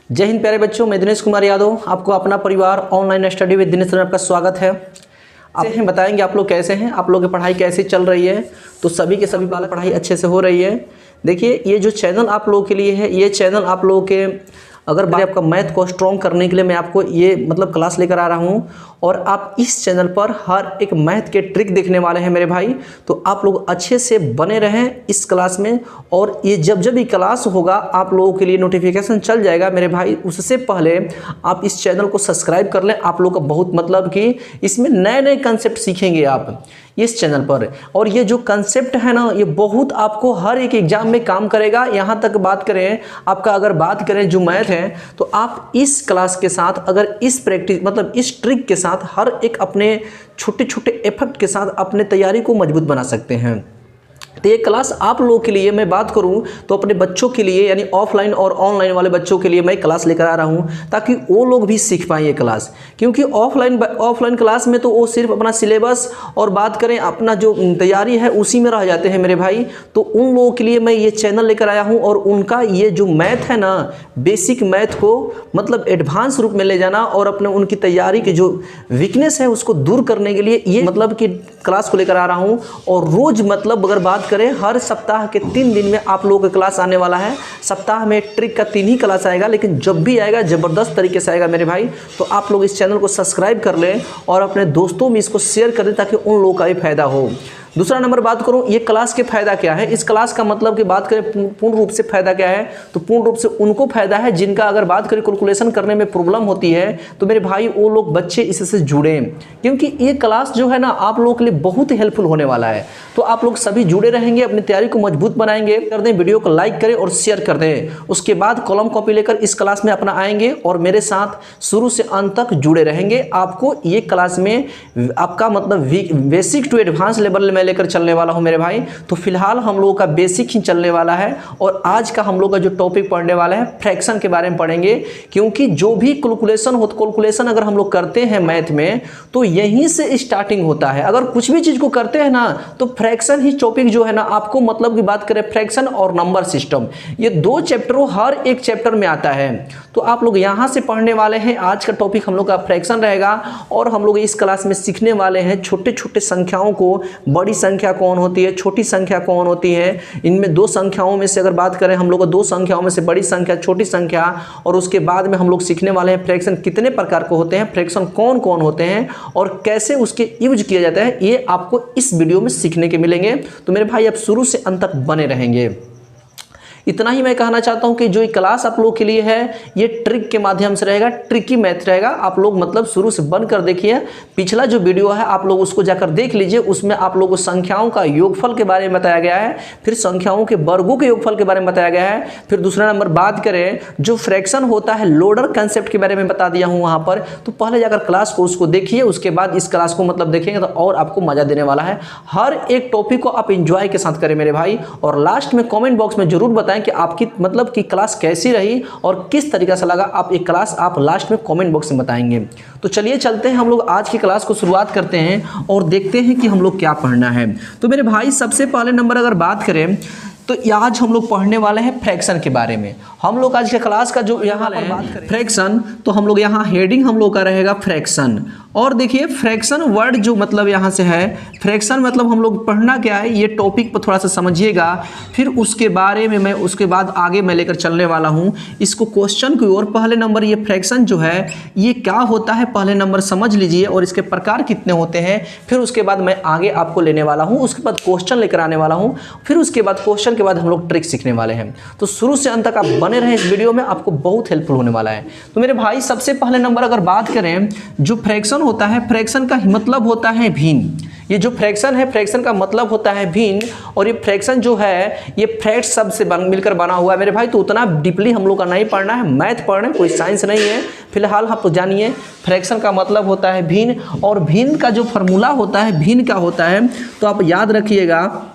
जय हिंद प्यारे बच्चों, मैं दिनेश कुमार यादव आपको अपना परिवार ऑनलाइन स्टडी विद दिनेश में आपका स्वागत है। आप बताएंगे आप लोग कैसे हैं, आप लोगों की पढ़ाई कैसे चल रही है। तो सभी के सभी बाल पढ़ाई अच्छे से हो रही है। देखिए, ये जो चैनल आप लोगों के लिए है, ये चैनल आप लोगों के अगर आपका मैथ को स्ट्रॉन्ग करने के लिए मैं आपको ये क्लास लेकर आ रहा हूँ। और आप इस चैनल पर हर एक मैथ के ट्रिक देखने वाले हैं मेरे भाई। तो आप लोग अच्छे से बने रहें इस क्लास में, और ये जब भी क्लास होगा आप लोगों के लिए नोटिफिकेशन चल जाएगा मेरे भाई। उससे पहले आप इस चैनल को सब्सक्राइब कर लें। आप लोग का बहुत कि इसमें नए नए कंसेप्ट सीखेंगे आप इस चैनल पर। और ये जो कंसेप्ट है ना, ये बहुत आपको हर एक एग्जाम में काम करेगा। यहाँ तक बात करें आपका, अगर बात करें जो मैथ है, तो आप इस क्लास के साथ अगर इस प्रैक्टिस इस ट्रिक के साथ हर एक अपने छोटे छोटे इफेक्ट के साथ अपने तैयारी को मजबूत बना सकते हैं। तो ये क्लास आप लोगों के लिए मैं बात करूं तो अपने बच्चों के लिए, यानी ऑफलाइन और ऑनलाइन वाले बच्चों के लिए मैं क्लास लेकर आ रहा हूं, ताकि वो लोग भी सीख पाएँ ये क्लास। क्योंकि ऑफलाइन क्लास में तो वो सिर्फ अपना सिलेबस और बात करें अपना जो तैयारी है उसी में रह जाते हैं मेरे भाई। तो उन लोगों के लिए मैं ये चैनल लेकर आया हूँ, और उनका ये जो मैथ है ना, बेसिक मैथ को एडवांस रूप में ले जाना और अपने उनकी तैयारी की जो वीकनेस है उसको दूर करने के लिए ये कि क्लास को लेकर आ रहा हूँ। और रोज़ अगर बात करें, हर सप्ताह के 3 दिन में आप लोगों का क्लास आने वाला है। सप्ताह में ट्रिक का 3 ही क्लास आएगा, लेकिन जब भी आएगा ज़बरदस्त तरीके से आएगा मेरे भाई। तो आप लोग इस चैनल को सब्सक्राइब कर लें और अपने दोस्तों में इसको शेयर कर दें, ताकि उन लोगों का भी फायदा हो। दूसरा नंबर बात करूं, ये क्लास के फायदा क्या है। इस क्लास का की बात करें पूर्ण रूप से फायदा क्या है, तो पूर्ण रूप से उनको फायदा है जिनका अगर बात करें कैलकुलेशन करने में प्रॉब्लम होती है, तो मेरे भाई वो लोग बच्चे इससे जुड़ें। क्योंकि ये क्लास जो है ना, आप लोगों के लिए बहुत ही हेल्पफुल होने वाला है। तो आप लोग सभी जुड़े रहेंगे, अपनी तैयारी को मजबूत बनाएंगे। कर दें, वीडियो को लाइक करें और शेयर कर दें। उसके बाद कलम कॉपी लेकर इस क्लास में अपना आएंगे और मेरे साथ शुरू से अंत तक जुड़े रहेंगे। आपको ये क्लास में आपका बेसिक टू एडवांस लेवल में लेकर चलने वाला हूं मेरे भाई। तो फिलहाल हम लोगों का बेसिक ही चलने वाला है, और आज का हम लोग का जो टॉपिक पढ़ने वाला है फ्रैक्शन के बारे में पढ़ेंगे। क्योंकि जो भी कैलकुलेशन अगर हम लोग करते हैं मैथ में, तो यहीं से स्टार्टिंग होता है। अगर कुछ भी चीज को करते हैं ना, तो फ्रैक्शन ही टॉपिक जो है ना, आपको की बात करें फ्रैक्शन और नंबर सिस्टम, ये 2 चैप्टरों हर एक चैप्टर में आता है। तो आप लोग यहां से पढ़ने वाले हैं। आज का टॉपिक हम लोग का फ्रैक्शन रहेगा, और हम लोग इस क्लास में सीखने वाले हैं छोटे छोटे संख्याओं को। बड़ी संख्या कौन होती है, छोटी संख्या कौन होती है, इनमें 2 संख्याओं में से अगर बात करें हम लोग को 2 संख्याओं में से बड़ी संख्या, छोटी संख्या, और उसके बाद में हम लोग सीखने वाले हैं फ्रैक्शन कितने प्रकार के होते हैं, फ्रैक्शन कौन कौन होते हैं और कैसे उसके यूज किया जाता है, ये आपको इस वीडियो में सीखने के मिलेंगे। तो मेरे भाई आप शुरू से अंत तक बने रहेंगे। इतना ही मैं कहना चाहता हूं कि जो ये क्लास आप लोगों के लिए है, ये ट्रिक के माध्यम से रहेगा, ट्रिकी मैथ रहेगा। आप लोग शुरू से बन कर देखिए। पिछला जो वीडियो है आप लोग उसको जाकर देख लीजिए। उसमें आप लोगों को संख्याओं का योगफल के बारे में बताया गया है, फिर संख्याओं के वर्गों के योगफल के बारे में बताया गया है। फिर दूसरा नंबर बात करें, जो फ्रैक्शन होता है लोडर कंसेप्ट के बारे में बता दिया हूँ वहां पर। तो पहले जाकर क्लास को उसको देखिए, उसके बाद इस क्लास को देखेंगे तो और आपको मजा देने वाला है। हर एक टॉपिक को आप एंजॉय के साथ करें मेरे भाई। और लास्ट में कमेंट बॉक्स में जरूर बताएं कि आपकी की क्लास कैसी रही और किस तरीके से लगा। आप एक क्लास आप लास्ट में कमेंट बॉक्स में बताएंगे। तो चलिए चलते हैं, हम लोग आज की क्लास को शुरुआत करते हैं और देखते हैं कि हम लोग क्या पढ़ना है। तो मेरे भाई सबसे पहले नंबर अगर बात करें, तो आज हम लोग पढ़ने वाले हैं फ्रैक्शन के बारे में। हम लोग आज के क्लास का जो यहाँ पर बात करें फ्रैक्शन, तो हम लोग यहाँ हेडिंग हम लोग का रहेगा फ्रैक्शन। और देखिए फ्रैक्शन वर्ड जो यहाँ से है, फ्रैक्शन हम लोग पढ़ना क्या है, ये टॉपिक पर थोड़ा सा समझिएगा। फिर उसके बारे में मैं उसके बाद आगे मैं लेकर चलने वाला हूँ इसको क्वेश्चन की ओर। पहले नंबर ये फ्रैक्शन जो है ये क्या होता है, पहले नंबर समझ लीजिए, और इसके प्रकार कितने होते हैं। फिर उसके बाद मैं आगे आपको लेने वाला हूँ, उसके बाद क्वेश्चन लेकर आने वाला हूँ। फिर उसके बाद क्वेश्चन के बाद हम लोग ट्रिक सीखने वाले हैं। तो शुरू से अंत तक आप बने रहें इस वीडियो में, आपको बहुत हेल्पफुल होने वाला है। तो मेरे भाई सबसे पहले नंबर अगर बात करें, जो फ्रैक्शन होता है, फ्रैक्शन का मतलब होता है भिन्न। ये जो फ्रैक्शन है, फ्रैक्शन का मतलब होता है भिन्न। और ये फ्रैक्शन जो है ये फ्रैक्ट शब्द से मिलकर बना हुआ है मेरे भाई। तो उतना डीपली हम लोग का नहीं पढ़ना है, मैथ पढ़ना है, कोई साइंस नहीं है। फिलहाल आप तो जानिए फ्रैक्शन का मतलब होता है भिन्न, और भिन्न का जो फॉर्मूला होता है, भिन्न का होता है, तो आप याद रखिएगा,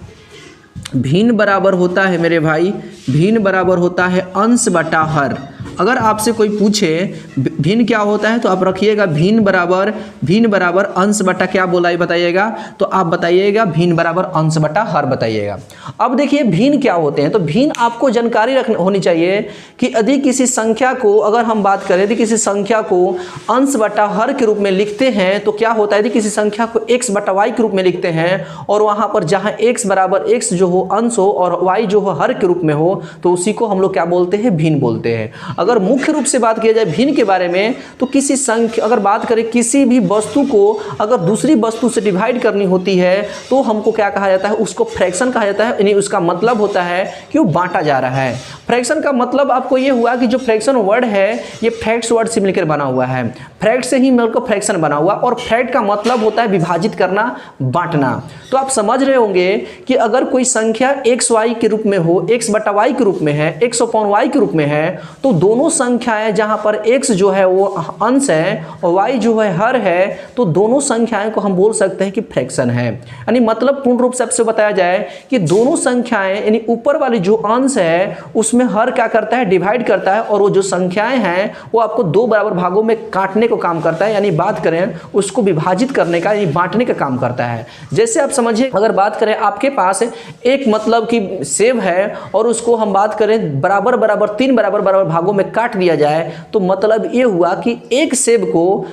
भिन्न बराबर होता है मेरे भाई, भिन्न बराबर होता है अंश बटा हर। अगर आपसे कोई पूछे भिन्न क्या होता है तो आप रखिएगा भिन्न बराबर अंश बटा क्या बोला है बताइएगा, तो आप बताइएगा भिन्न बराबर अंश बटा हर बताइएगा। अब देखिए भिन्न क्या होते हैं, तो भिन्न आपको जानकारी होनी चाहिए कि यदि किसी संख्या को, अगर हम बात करें यदि किसी संख्या को अंश बटा हर के रूप में लिखते हैं तो क्या होता है, यदि किसी संख्या को x बटा y के रूप में लिखते हैं और वहां पर जहां x बराबर x जो हो अंश हो और y जो हो हर के रूप में हो तो उसी को हम लोग क्या बोलते हैं, भिन्न बोलते हैं। अगर मुख्य रूप से बात किया जाए भिन्न के बारे में तो किसी संख्या, अगर बात करें किसी भी वस्तु को अगर दूसरी वस्तु से डिवाइड करनी होती है तो हमको क्या कहा जाता है, उसको फ्रैक्शन कहा जाता है। यानी उसका मतलब होता है कि वो बांटा जा रहा है। फ्रैक्शन का मतलब आपको ये हुआ कि जो फ्रैक्शन वर्ड है ये फैक्ट्स वर्ड से मिलकर बना हुआ है, फैक्ट से ही मिलकर फ्रैक्शन बना हुआ, और फैक्ट का मतलब होता है विभाजित करना, बांटना। तो आप समझ रहे होंगे कि अगर कोई संख्या एक्स वाई के रूप में हो, एक्स बटा वाई के रूप में है, एक्स अपॉन वाई के रूप में है, तो दोनों संख्याएं जहां पर एक्स जो है वो अंश है और वाई जो है हर है, तो दोनों संख्याएं को हम बोल सकते हैं कि फ्रैक्शन है। यानी मतलब पूर्ण रूप से आपसे बताया जाए कि दोनों संख्याएं यानी ऊपर वाली जो अंश है उसमें हर क्या करता है, डिवाइड करता है, और वो जो संख्याएं हैं वो आपको दो बराबर भागों में काटने को काम करता है, यानी बात करें उसको विभाजित करने का, यानी बांटने का काम करता है। जैसे आप समझिए अगर बात करें आपके पास एक मतलब कि सेब है और उसको हम बात करें तीन बराबर भागों में काट दिया जाए तो मतलब ये हुआ कि एक सेब को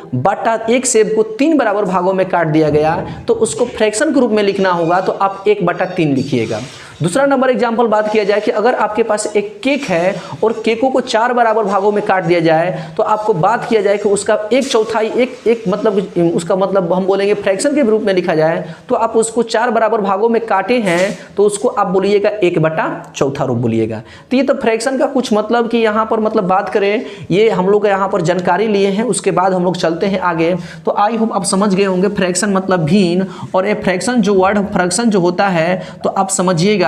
तीन बराबर भागों में काट दिया गया, तो उसको फ्रैक्शन के रूप में लिखना होगा तो आप 1/3 लिखिएगा। दूसरा नंबर एग्जाम्पल बात किया जाए कि अगर आपके पास एक केक है और केकों को 4 बराबर भागों में काट दिया जाए तो आपको बात किया जाए कि उसका 1/4 मतलब उसका मतलब हम बोलेंगे फ्रैक्शन के रूप में लिखा जाए, तो आप उसको 4 बराबर भागों में काटे हैं तो उसको आप बोलिएगा 1/4 रूप बोलिएगा। तो ये तो फ्रैक्शन का कुछ मतलब कि यहाँ पर मतलब बात करें, ये हम लोग यहाँ पर जानकारी लिए हैं, उसके बाद हम लोग चलते हैं आगे। तो आई होप आप समझ गए होंगे फ्रैक्शन मतलब भिन्न, और ये फ्रैक्शन जो वर्ड फ्रैक्शन जो होता है तो आप समझिएगा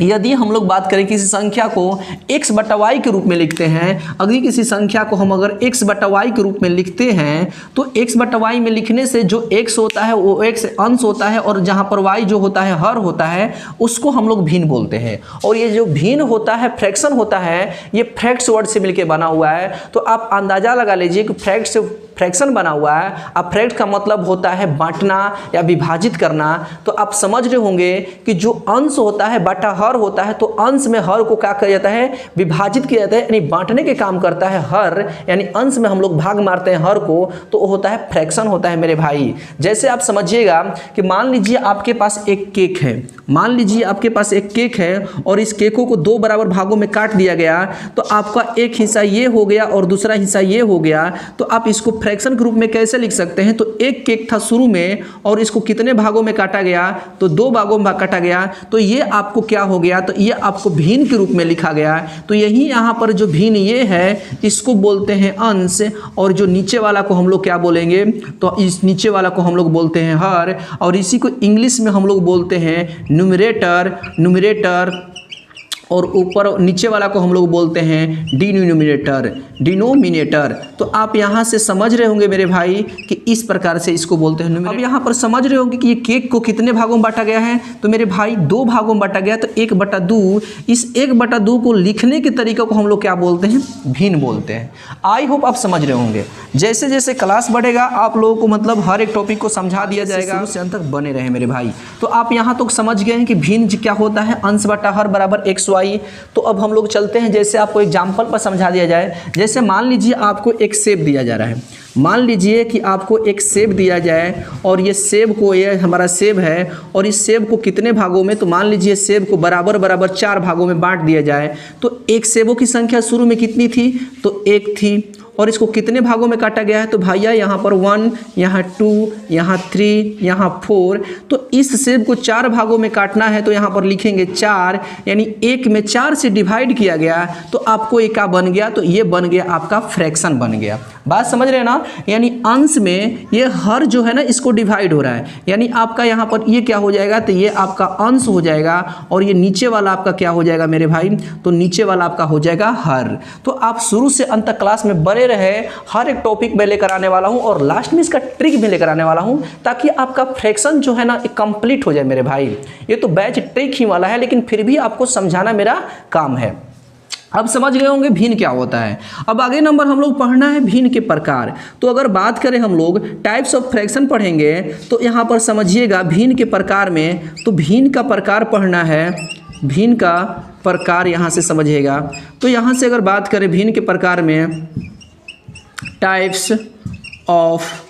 यदि हम लोग बात करें किसी संख्या को x बटा y के रूप में लिखते हैं, अगर किसी संख्या को हम अगर x बटा y के रूप में लिखते हैं तो x बटा y में लिखने से जो x होता है वो x अंश होता है और जहां पर y जो होता है हर होता है उसको हम लोग भिन्न बोलते हैं। और ये जो भिन्न होता है फ्रैक्शन होता है ये फैक्ट्स वर्ड से मिलकर बना हुआ है। तो आप अंदाजा लगा लीजिए कि फैक्ट से फ्रैक्शन बना हुआ है। अब फैक्ट का मतलब होता है बांटना या विभाजित करना। तो आप समझ रहे होंगे कि जो अंश होता है बटा हर होता है, तो अंश में हर को क्या किया जाता है, विभाजित किया जाता है, यानी बांटने के काम करता है हर, यानी अंश में हम लोग भाग मारते हैं हर को, तो वो होता है फ्रैक्शन होता है मेरे भाई। जैसे आप समझिएगा कि मान लीजिए आपके पास एक केक है, मान लीजिए आपके पास एक केक है और इस केकों को 2 बराबर भागों में काट दिया गया, तो आपका एक हिस्सा ये हो गया और दूसरा हिस्सा ये हो गया। तो आप इसको फ्रैक्शन के रूप में कैसे लिख सकते हैं, तो एक केक था शुरू में और इसको कितने भागों में काटा गया, तो 2 भागों में काटा गया, तो ये आपको क्या हो गया, तो ये आपको भिन्न के रूप में लिखा गया। तो यही यहाँ पर जो भिन्न ये है इसको बोलते हैं अंश, और जो नीचे वाला को हम लोग क्या बोलेंगे, तो इस नीचे वाला को हम लोग बोलते हैं हर, और इसी को इंग्लिश में हम लोग बोलते हैं न्यूमरेटर, और ऊपर नीचे वाला को हम लोग बोलते हैं डिनोमिनेटर। तो आप यहाँ से समझ रहे होंगे मेरे भाई कि इस प्रकार से इसको बोलते हैं। अब यहाँ पर समझ रहे होंगे कि ये केक को कितने भागों में बांटा गया है, तो मेरे भाई 2 भागों में बांटा गया, तो 1/2। इस 1/2 को लिखने के तरीके को हम लोग क्या बोलते हैं, भिन्न बोलते हैं। आई होप आप समझ रहे होंगे। जैसे जैसे क्लास बढ़ेगा आप लोगों को मतलब हर एक टॉपिक को समझा दिया जाएगा, उससे अंत तक बने रहे मेरे भाई। तो आप यहाँ तक समझ गए हैं कि भिन्न क्या होता है, अंश बटा हर बराबर x y। तो अब हम लोग चलते हैं, जैसे आपको एग्जाम्पल पर समझा दिया जाए। जैसे मान लीजिए आपको एक सेब दिया जा रहा है, मान लीजिए कि आपको एक सेब दिया जाए और ये सेब को, ये हमारा सेब है और इस सेब को कितने भागों में, तो मान लीजिए सेब को बराबर 4 भागों में बांट दिया जाए। तो एक सेबों की संख्या शुरू में कितनी थी, तो 1 थी, और इसको कितने भागों में काटा गया है, तो भैया यहाँ पर 1, यहाँ 2, यहाँ 3, यहाँ 4। तो इस सेब को 4 भागों में काटना है, तो यहाँ पर लिखेंगे 4, यानी 1 में 4 से डिवाइड किया गया, तो आपको एक क्या बन गया, तो ये बन गया आपका फ्रैक्शन बन गया। बात समझ रहे हैं ना, यानी अंश में ये हर जो है ना इसको डिवाइड हो रहा है, यानी आपका यहाँ पर ये क्या हो जाएगा, तो ये आपका अंश हो जाएगा, और ये नीचे वाला आपका क्या हो जाएगा मेरे भाई, तो नीचे वाला आपका हो जाएगा हर। तो आप शुरू से अंत तक क्लास में बने रहे, हर एक टॉपिक में लेकर आने वाला हूं और लास्ट में इसका ट्रिक भी लेकर आने वाला हूं, ताकि आपका फ्रैक्शन जो है ना कंप्लीट हो जाए मेरे भाई। ये तो बैच ट्रिक ही वाला है, लेकिन फिर भी आपको समझाना मेरा काम है। अब समझ गए होंगे भिन्न क्या होता है। अब आगे नंबर हम लोग पढ़ना है भिन्न के प्रकार। तो अगर बात करें हम लोग टाइप्स ऑफ फ्रैक्शन पढ़ेंगे तो यहाँ पर समझिएगा भिन्न के प्रकार में, तो भिन्न का प्रकार पढ़ना है, भिन्न का प्रकार यहाँ से समझिएगा। तो यहाँ से अगर बात करें भिन्न के प्रकार में टाइप्स ऑफ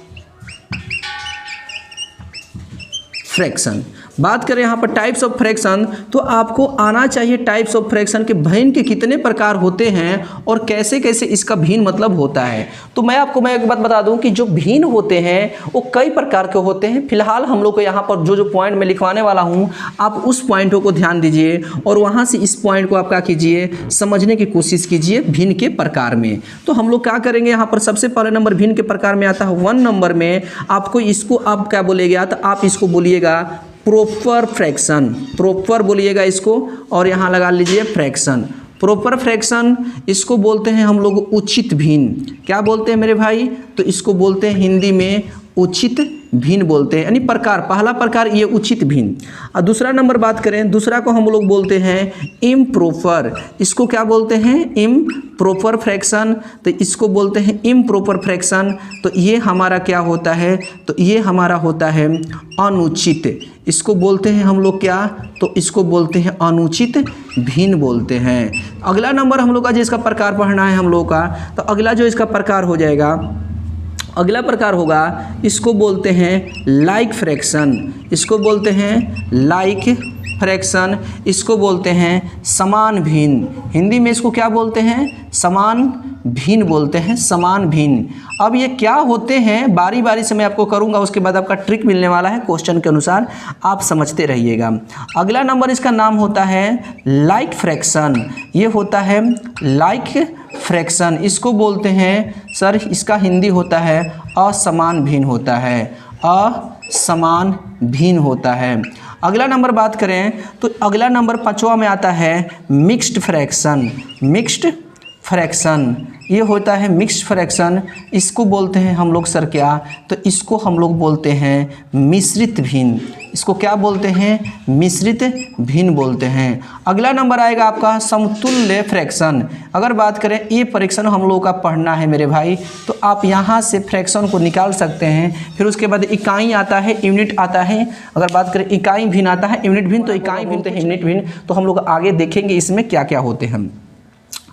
फ्रैक्शन, बात करें यहाँ पर टाइप्स ऑफ फ्रैक्शन, तो आपको आना चाहिए टाइप्स ऑफ फ्रैक्शन के भिन्न के कितने प्रकार होते हैं और कैसे कैसे इसका भिन्न मतलब होता है। तो मैं एक बात बता दूं कि जो भिन्न होते हैं वो कई प्रकार के होते हैं। फिलहाल हम लोग को यहाँ पर जो पॉइंट मैं लिखवाने वाला हूँ आप उस पॉइंटों को ध्यान दीजिए और वहाँ से इस पॉइंट को आप क्या कीजिए, समझने की कोशिश कीजिए भिन्न के प्रकार में। तो हम लोग क्या करेंगे, यहाँ पर सबसे पहले नंबर भिन्न के प्रकार में आता है 1 नंबर में। आपको इसको आप क्या बोलेगा, तो आप इसको बोलिएगा प्रॉपर फ्रैक्शन, प्रॉपर बोलिएगा इसको और यहाँ लगा लीजिए फ्रैक्शन। प्रॉपर फ्रैक्शन इसको बोलते हैं हम लोग उचित भिन्न। क्या बोलते हैं मेरे भाई, तो इसको बोलते हैं हिंदी में उचित भिन्न बोलते हैं, यानी प्रकार, पहला प्रकार ये उचित भिन्न। और दूसरा नंबर बात करें, दूसरा को हम लोग बोलते हैं इम्प्रॉपर। इसको क्या बोलते हैं, इम्प्रॉपर फ्रैक्शन। तो इसको बोलते हैं इम्प्रॉपर फ्रैक्शन। तो ये हमारा क्या होता है, तो ये हमारा होता है अनुचित। इसको बोलते हैं हम लोग क्या, तो इसको बोलते हैं अनुचित भिन्न बोलते हैं। अगला नंबर हम लोग का जिसका प्रकार पढ़ना है हम लोग का, तो अगला जो इसका प्रकार हो जाएगा, अगला प्रकार होगा, इसको बोलते हैं लाइक फ्रैक्शन। इसको बोलते हैं लाइक फ्रैक्शन। इसको बोलते हैं समान भिन्न। हिंदी में इसको क्या बोलते हैं, समान भिन्न बोलते हैं, समान भिन्न। अब ये क्या होते हैं बारी बारी से मैं आपको करूंगा, उसके बाद आपका ट्रिक मिलने वाला है क्वेश्चन के अनुसार, आप समझते रहिएगा। अगला नंबर इसका नाम होता है लाइक फ्रैक्शन। ये होता है लाइक फ्रैक्शन। इसको बोलते हैं सर, इसका हिंदी होता है असमान भिन्न होता है, असमान भिन्न होता है। अगला नंबर बात करें तो अगला नंबर 5वां में आता है मिक्स्ड फ्रैक्शन। मिक्स्ड फ्रैक्शन ये होता है मिक्स्ड फ्रैक्शन। इसको बोलते हैं हम लोग सर क्या, तो इसको हम लोग बोलते हैं मिश्रित भिन्न। इसको क्या बोलते हैं, मिश्रित भिन्न बोलते हैं। अगला नंबर आएगा आपका समतुल्य फ्रैक्शन। अगर बात करें ये फ्रैक्शन हम लोगों का पढ़ना है मेरे भाई, तो आप यहाँ से फ्रैक्शन को निकाल सकते हैं। फिर उसके बाद इकाई आता है, यूनिट आता है। अगर बात करें इकाई भिन्न आता है, यूनिट भिन्न, तो इकाई भिन्न तो यूनिट भिन्न, तो हम लोग आगे देखेंगे इसमें क्या क्या होते हैं।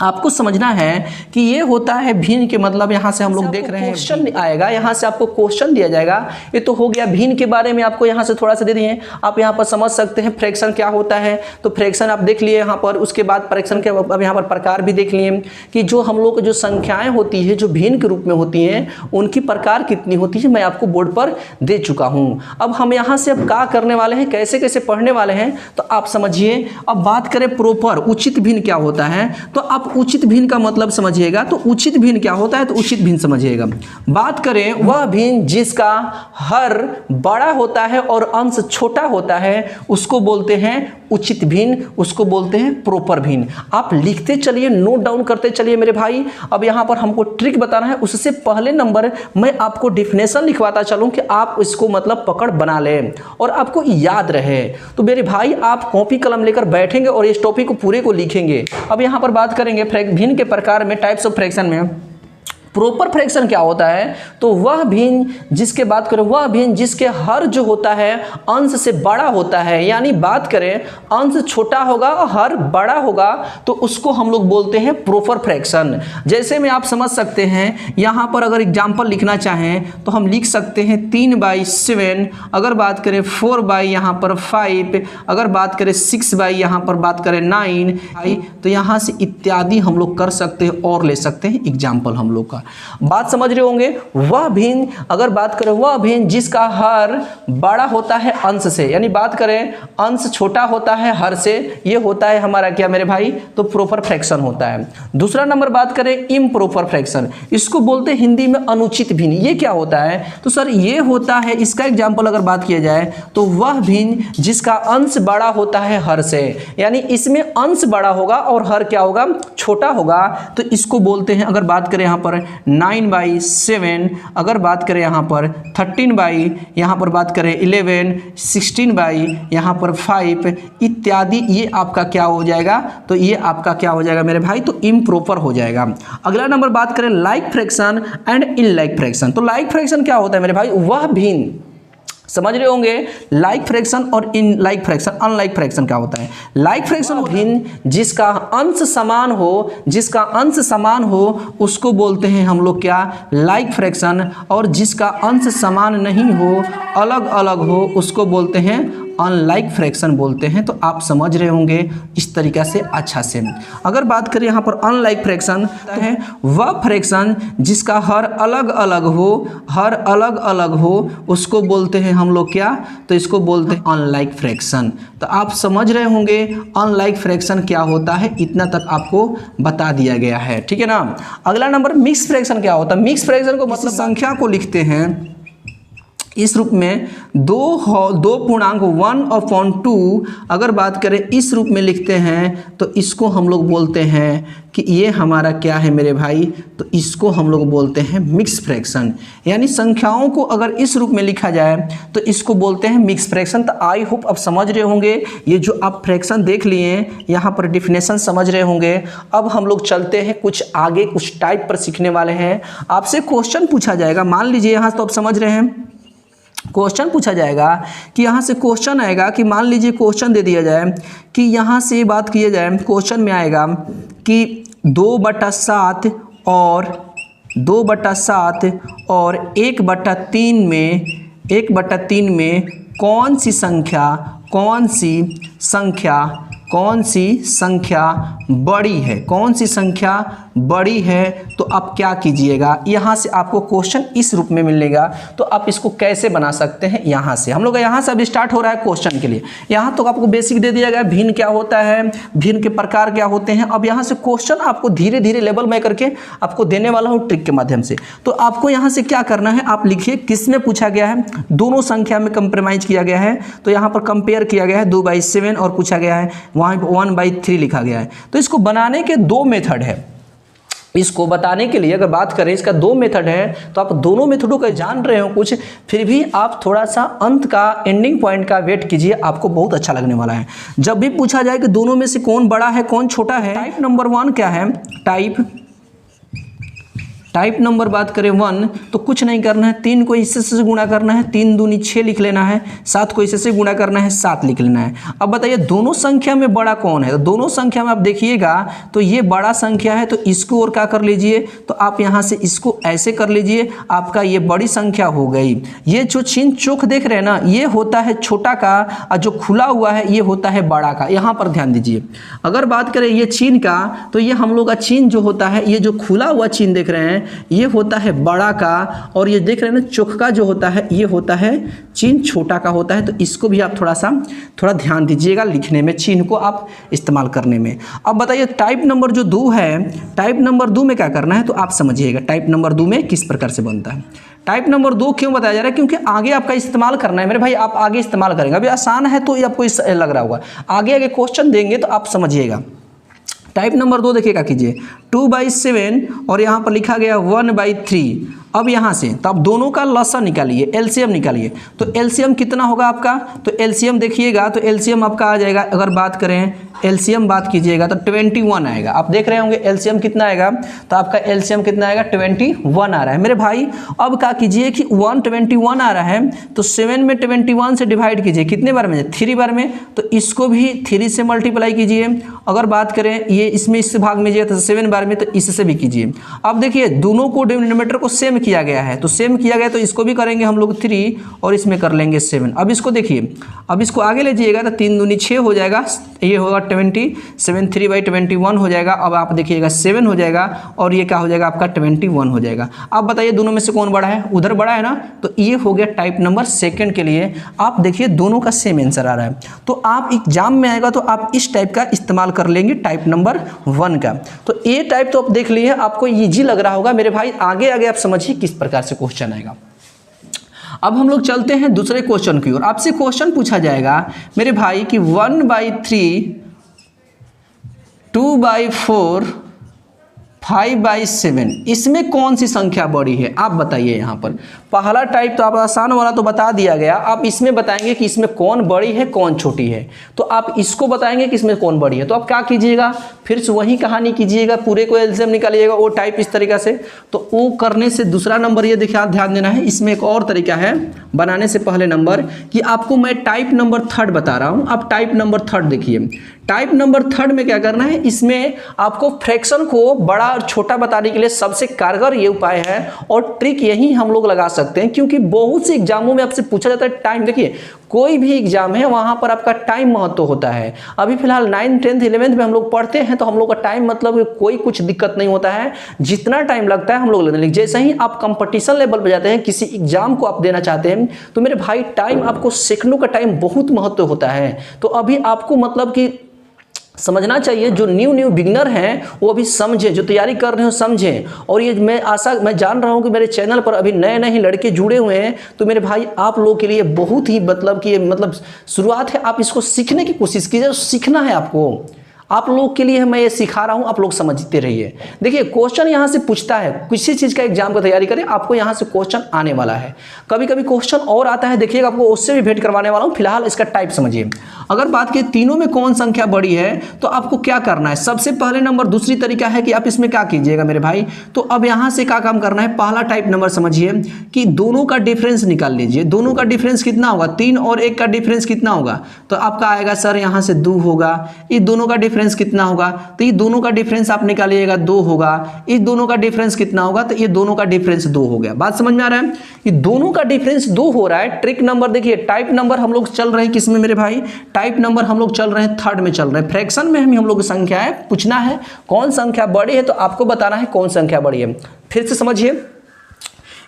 आपको समझना है कि ये होता है भिन्न के मतलब, यहाँ से हम लोग देख रहे हैं क्वेश्चन आएगा, यहाँ से आपको क्वेश्चन दिया जाएगा। ये तो हो गया भिन्न के बारे में, आपको यहाँ से थोड़ा सा दे दिए, आप यहाँ पर समझ सकते हैं फ्रैक्शन क्या होता है। तो फ्रैक्शन आप देख लिए यहाँ पर, उसके बाद फ्रैक्शन के अब यहाँ पर प्रकार भी देख लिए कि जो हम लोग जो संख्याएं होती है जो भिन्न के रूप में होती हैं उनकी प्रकार कितनी होती है, मैं आपको बोर्ड पर दे चुका हूँ। अब हम यहाँ से अब क्या करने वाले हैं, कैसे कैसे पढ़ने वाले हैं, तो आप समझिए। अब बात करें प्रॉपर उचित भिन्न क्या होता है, तो आप उचित भिन्न का मतलब समझिएगा। तो उचित भिन्न क्या होता है, तो उचित भिन्न समझिएगा। बात करें वह भिन्न जिसका हर बड़ा होता है और अंश छोटा होता है, उसको बोलते हैं उचित भिन्न, उसको बोलते हैं प्रॉपर भिन्न। आप लिखते चलिए, नोट डाउन करते चलिए मेरे भाई। अब यहाँ पर हमको ट्रिक बताना है, उससे पहले नंबर मैं आपको डिफिनेशन लिखवाता चलूँ कि आप इसको मतलब पकड़ बना लें और आपको याद रहे। तो मेरे भाई आप कॉपी कलम लेकर बैठेंगे और इस टॉपिक को पूरे को लिखेंगे। अब यहाँ पर बात करेंगे भिन्न के प्रकार में, टाइप्स ऑफ फ्रैक्शन में प्रॉपर फ्रैक्शन क्या होता है, तो वह भिन्न जिसके बात करें, वह भिन्न जिसके हर जो होता है अंश से बड़ा होता है। यानी बात करें अंश छोटा होगा और हर बड़ा होगा, तो उसको हम लोग बोलते हैं प्रॉपर फ्रैक्शन। जैसे में आप समझ सकते हैं, यहाँ पर अगर एग्जाम्पल लिखना चाहें तो हम लिख सकते हैं 3/7। अगर बात करें 4 यहाँ पर 5, अगर बात करें 6 यहाँ पर बात करें 9, तो यहाँ से इत्यादि हम लोग कर सकते हैं और ले सकते हैं एग्जाम्पल हम लोग का। बात समझ रहे होंगे। वह भिन्न, अगर बात करें वह भिन्न जिसका हर बड़ा होता है अंश से, यानी बात करें अंश छोटा होता है हर से, ये होता है हमारा क्या मेरे भाई, तो प्रॉपर फ्रैक्शन होता है। दूसरा नंबर बात करें इम्प्रॉपर फ्रैक्शन, इसको बोलते हैं हिंदी में अनुचित भिन्न। ये क्या होता है, तो सर ये होता है, इसका एग्जाम्पल अगर बात किया जाए तो वह भिन्न जिसका अंश बड़ा होता है हर से, यानी इसमें अंश बड़ा होगा और हर क्या होगा, छोटा होगा, तो इसको बोलते हैं, अगर बात करें यहाँ पर 9/7, अगर बात करें यहाँ पर 13 यहाँ पर बात करें 11, 16 यहाँ पर 5 इत्यादि, ये आपका क्या हो जाएगा, तो ये आपका क्या हो जाएगा मेरे भाई, तो इम्प्रॉपर हो जाएगा। अगला नंबर बात करें लाइक फ्रैक्शन एंड इनलाइक फ्रैक्शन। तो लाइक फ्रैक्शन क्या होता है मेरे भाई, वह भिन्न, समझ रहे होंगे, लाइक फ्रैक्शन और in like fraction. Unlike fraction क्या होता है, लाइक फ्रैक्शन भिन्न जिसका अंश समान हो, जिसका अंश समान हो उसको बोलते हैं हम लोग क्या, लाइक फ्रैक्शन, और जिसका अंश समान नहीं हो, अलग अलग हो, उसको बोलते हैं अनलाइक फ्रैक्शन बोलते हैं। तो आप समझ रहे होंगे इस तरीक़ा से अच्छा से। अगर बात करें यहाँ पर अनलाइक फ्रैक्शन है वह फ्रैक्शन जिसका हर अलग अलग हो, हर अलग अलग हो, उसको बोलते हैं हम लोग क्या, तो इसको बोलते हैं अनलाइक फ्रैक्शन। तो आप समझ रहे होंगे अनलाइक फ्रैक्शन क्या होता है, इतना तक आपको बता दिया गया है, ठीक है ना। अगला नंबर मिक्स फ्रैक्शन क्या होता है। मिक्स फ्रैक्शन को मतलब संख्या को लिखते हैं इस रूप में, दो पूर्णांक 1/2 अगर बात करें इस रूप में लिखते हैं तो इसको हम लोग बोलते हैं कि ये हमारा क्या है मेरे भाई, तो इसको हम लोग बोलते हैं मिक्स फ्रैक्शन। यानी संख्याओं को अगर इस रूप में लिखा जाए तो इसको बोलते हैं मिक्स फ्रैक्शन। तो आई होप अब समझ रहे होंगे, ये जो आप फ्रैक्शन देख लिए यहाँ पर डिफिनेशन समझ रहे होंगे। अब हम लोग चलते हैं कुछ आगे, कुछ टाइप पर सीखने वाले हैं। आपसे क्वेश्चन पूछा जाएगा, मान लीजिए यहाँ तो आप समझ रहे हैं, क्वेश्चन पूछा जाएगा कि यहाँ से क्वेश्चन आएगा कि मान लीजिए क्वेश्चन दे दिया जाए कि यहाँ से बात किया जाए, क्वेश्चन में आएगा कि 2/7 और 2/7 और 1/3 में कौन सी संख्या बड़ी है, कौन सी संख्या बड़ी है। तो आप क्या कीजिएगा, यहाँ से आपको क्वेश्चन इस रूप में मिलेगा, तो आप इसको कैसे बना सकते हैं। यहाँ से हम लोग यहाँ से अब स्टार्ट हो रहा है क्वेश्चन के लिए। यहाँ तो आपको बेसिक दे दिया गया, भिन्न क्या होता है, भिन्न के प्रकार क्या होते हैं। अब यहाँ से क्वेश्चन आपको धीरे धीरे लेवल में करके आपको देने वाला हूँ ट्रिक के माध्यम से। तो आपको यहाँ से क्या करना है, आप लिखिए किस में पूछा गया है, दोनों संख्या में कंप्रोमाइज किया गया है। तो यहाँ पर कंपेयर किया गया है 2/7 और पूछा गया है वहाँ 1/3 लिखा गया है। तो इसको बनाने के दो मेथड है। इसको बताने के लिए अगर बात करें इसका दो मेथड है, तो आप दोनों मेथडों का जान रहे हो कुछ, फिर भी आप थोड़ा सा अंत का एंडिंग पॉइंट का वेट कीजिए, आपको बहुत अच्छा लगने वाला है। जब भी पूछा जाए कि दोनों में से कौन बड़ा है कौन छोटा है, टाइप नंबर 1 क्या है, टाइप नंबर बात करें 1 तो कुछ नहीं करना है, 3 को इससे से गुणा करना है, 3 दूनी 6 लिख लेना है, 7 को इससे से गुणा करना है, 7 लिख लेना है। अब बताइए दोनों संख्या में बड़ा कौन है, तो दोनों संख्या में आप देखिएगा तो ये बड़ा संख्या है, तो इसको और क्या कर लीजिए, तो आप यहाँ से इसको ऐसे कर लीजिए, आपका ये बड़ी संख्या हो गई। ये जो चिन्ह चोक देख रहे हैं ना, ये होता है छोटा का, और जो खुला हुआ है ये होता है बड़ा का। यहाँ पर ध्यान दीजिए, अगर बात करें ये चिन्ह का, तो ये हम लोग का चिन्ह जो होता है, ये जो खुला हुआ चिन्ह देख रहे हैं ये होता है बड़ा का, और ये देख रहे हैं ना चोक का जो होता है ये होता है चिन्ह छोटा का होता है। तो इसको भी आप थोड़ा ध्यान दीजिएगा लिखने में, चिन्ह को आप इस्तेमाल करने में। अब बताइए टाइप नंबर जो 2 है, टाइप नंबर 2 में क्या करना है, तो आप समझिएगा टाइप नंबर 2 में किस प्रकार से बनता है। टाइप नंबर 2 क्यों बताया जा रहा है, क्योंकि आगे आपका इस्तेमाल करना है मेरे भाई, आप आगे इस्तेमाल करेंगे। अभी आसान है तो ये आपको लग रहा होगा, आगे आगे क्वेश्चन देंगे तो आप समझिएगा। टाइप नंबर 2 देखिएगा कीजिए, 2/7 और यहाँ पर लिखा गया 1/3। अब यहाँ से तो आप दोनों का लसन निकालिए, एलसीएम निकालिए। तो एलसीएम कितना होगा आपका, तो एलसीएम देखिएगा तो एलसीएम आपका आ जाएगा, अगर बात करें एलसीएम बात कीजिएगा तो 21 आएगा। आप देख रहे होंगे एलसीएम कितना आएगा, तो आपका एलसीएम कितना आएगा, 21 आ रहा है मेरे भाई। अब क्या कीजिए कि 121 आ रहा है, तो 7 में 21 से डिवाइड कीजिए, कितने बार में, 3 बार में। तो इसको भी 3 से मल्टीप्लाई कीजिए। अगर बात करें ये इसमें इस भाग में जाए तो 7 बार में, तो इससे भी कीजिए। अब देखिए दोनों को डिनोमिनेटर को सेम किया गया है, तो सेम किया गया तो इसको भी करेंगे हम लोग 3 और इसमें कर लेंगे 7। अब इसको देखिए, अब इसको आगे ले जाइएगा तो 3 दूनी 6 हो जाएगा, ये होगा 27, 3/21 हो जाएगा। अब आप देखिएगा 7 हो जाएगा और ये क्या हो जाएगा आपका 21 हो जाएगा। अब बताइए दोनों में से कौन बड़ा है, उधर बड़ा है ना, तो ये हो गया टाइप नंबर 2 के लिए। आप देखिए दोनों का सेम आंसर आ रहा है, तो आप एग्जाम में आएगा तो आप इस टाइप का इस्तेमाल कर लेंगे टाइप नंबर 1 का। तो ये टाइप तो आप देख लिए, आपको ईजी लग रहा होगा मेरे भाई। आगे आगे आप समझिए किस प्रकार से क्वेश्चन आएगा। अब हम लोग चलते हैं दूसरे क्वेश्चन की ओर। आपसे क्वेश्चन पूछा जाएगा मेरे भाई कि 1/3, 2/4, 5/7, इसमें कौन सी संख्या बड़ी है आप बताइए। यहाँ पर पहला टाइप तो आप आसान वाला तो बता दिया गया, आप इसमें बताएंगे कि इसमें कौन बड़ी है कौन छोटी है। तो आप इसको बताएंगे कि इसमें कौन बड़ी है, तो आप क्या कीजिएगा, फिर से वही कहानी कीजिएगा, पूरे को एलसीएम निकालिएगा, वो टाइप इस तरीका से। तो वो करने से दूसरा नंबर ये देखिए, आप ध्यान देना है, इसमें एक और तरीका है बनाने से पहले नंबर, कि आपको मैं टाइप नंबर 3 बता रहा हूँ। आप टाइप नंबर 3 देखिए, टाइप नंबर 3 में क्या करना है, इसमें आपको फ्रैक्शन को बड़ा और छोटा बताने के लिए सबसे कारगर ये उपाय है, और ट्रिक यही हम लोग लगा सकते हैं, क्योंकि बहुत से एग्जामों में आपसे पूछा जाता है टाइम। देखिए कोई भी एग्जाम है वहां पर आपका टाइम महत्व होता है। अभी फिलहाल 9th 10th 11th में हम लोग पढ़ते हैं, तो हम लोग का टाइम मतलब कोई कुछ दिक्कत नहीं होता है, जितना टाइम लगता है हम लोग लेते हैं। जैसे ही आप कंपटीशन लेवल पर जाते हैं, किसी एग्जाम को आप देना चाहते हैं, तो मेरे भाई टाइम, आपको सेकंडों का टाइम बहुत महत्व होता है। तो अभी आपको मतलब कि समझना चाहिए, जो न्यू बिगिनर हैं वो अभी समझें, जो तैयारी कर रहे हो समझें। और ये मैं जान रहा हूँ कि मेरे चैनल पर अभी नए ही लड़के जुड़े हुए हैं, तो मेरे भाई आप लोगों के लिए बहुत ही मतलब कि शुरुआत है। आप इसको सीखने की कोशिश कीजिए, सीखना है आपको, आप लोग के लिए मैं ये सिखा रहा हूं, आप लोग समझते रहिए। देखिए क्वेश्चन यहां से पूछता है, किसी चीज का एग्जाम का तैयारी करें, आपको यहां से क्वेश्चन आने वाला है। कभी कभी क्वेश्चन और आता है, देखिएगा आपको उससे भी भेंट करवाने वाला हूं। फिलहाल इसका टाइप समझिए। अगर बात करें तीनों में कौन संख्या बड़ी है, तो आपको क्या करना है, सबसे पहले नंबर, दूसरी तरीका है कि आप इसमें क्या कीजिएगा मेरे भाई, तो अब यहां से क्या काम करना है, पहला टाइप नंबर समझिए कि दोनों का डिफरेंस निकाल लीजिए। दोनों का डिफरेंस कितना होगा, 3 और 1 का डिफरेंस कितना होगा, तो आपका आएगा सर यहां से 2 होगा। ये दोनों का डिफरेंस कितना होगा, तो ये दोनों का डिफरेंस आप निकालिएगा 2 होगा। इस दोनों का डिफरेंस कितना होगा, तो ये दोनों का डिफरेंस 2 हो गया। बात समझ में आ रहा है, ये दोनों का डिफरेंस 2 हो रहा है। ट्रिक नंबर देखिए, टाइप नंबर हम लोग चल रहे हैं किसमें मेरे भाई, टाइप नंबर हम लोग चल रहे हैं 3rd में चल रहे हैं। फ्रैक्शन में हम लोग की संख्या है, पूछना है कौन संख्या बड़ी है, तो आपको बताना है कौन संख्या बड़ी है। फिर से समझिए,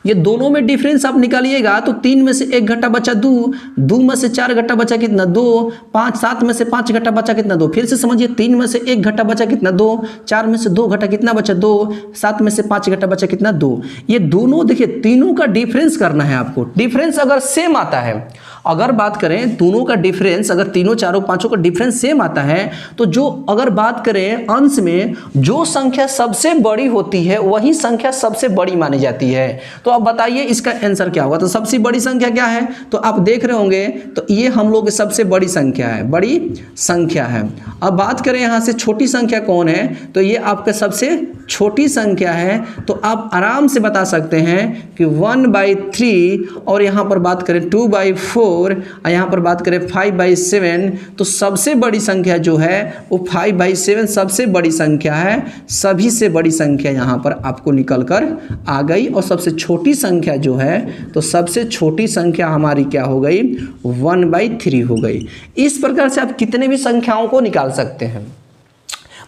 ये दोनों में डिफरेंस आप निकालिएगा, तो 3 में से 1 घटा बचा 2, 2 में से 4 घटा बचा कितना 2, 5 7 में से 5 घटा बचा कितना 2। फिर से समझिए, 3 में से 1 घटा बचा कितना 2, 4 में से 2 घटा कितना बचा 2, 7 में से 5 घटा बचा कितना 2। ये दोनों देखिए, तीनों का डिफरेंस करना है आपको। डिफरेंस अगर सेम आता है, अगर बात करें दोनों का डिफरेंस, अगर तीनों चारों पांचों का डिफरेंस सेम आता है, तो जो अगर बात करें अंश में जो संख्या सबसे बड़ी होती है वही संख्या सबसे बड़ी मानी जाती है। तो अब बताइए इसका आंसर क्या होगा, तो सबसे बड़ी संख्या क्या है, तो आप देख रहे होंगे, तो ये हम लोग की सबसे बड़ी संख्या है, बड़ी संख्या है। अब बात करें यहाँ से छोटी संख्या कौन है, तो ये आपका सबसे छोटी संख्या है। तो आप आराम से बता सकते हैं कि 1/3, और यहाँ पर बात करें 2/4, और यहाँ पर बात करें 5/7, तो सबसे बड़ी संख्या जो है वो 5/7 सबसे बड़ी संख्या है। सभी से बड़ी संख्या यहाँ पर आपको निकल कर आ गई, और सबसे छोटी संख्या जो है, तो सबसे छोटी संख्या हमारी क्या हो गई, 1/3 हो गई। इस प्रकार से आप कितने भी संख्याओं को निकाल सकते हैं।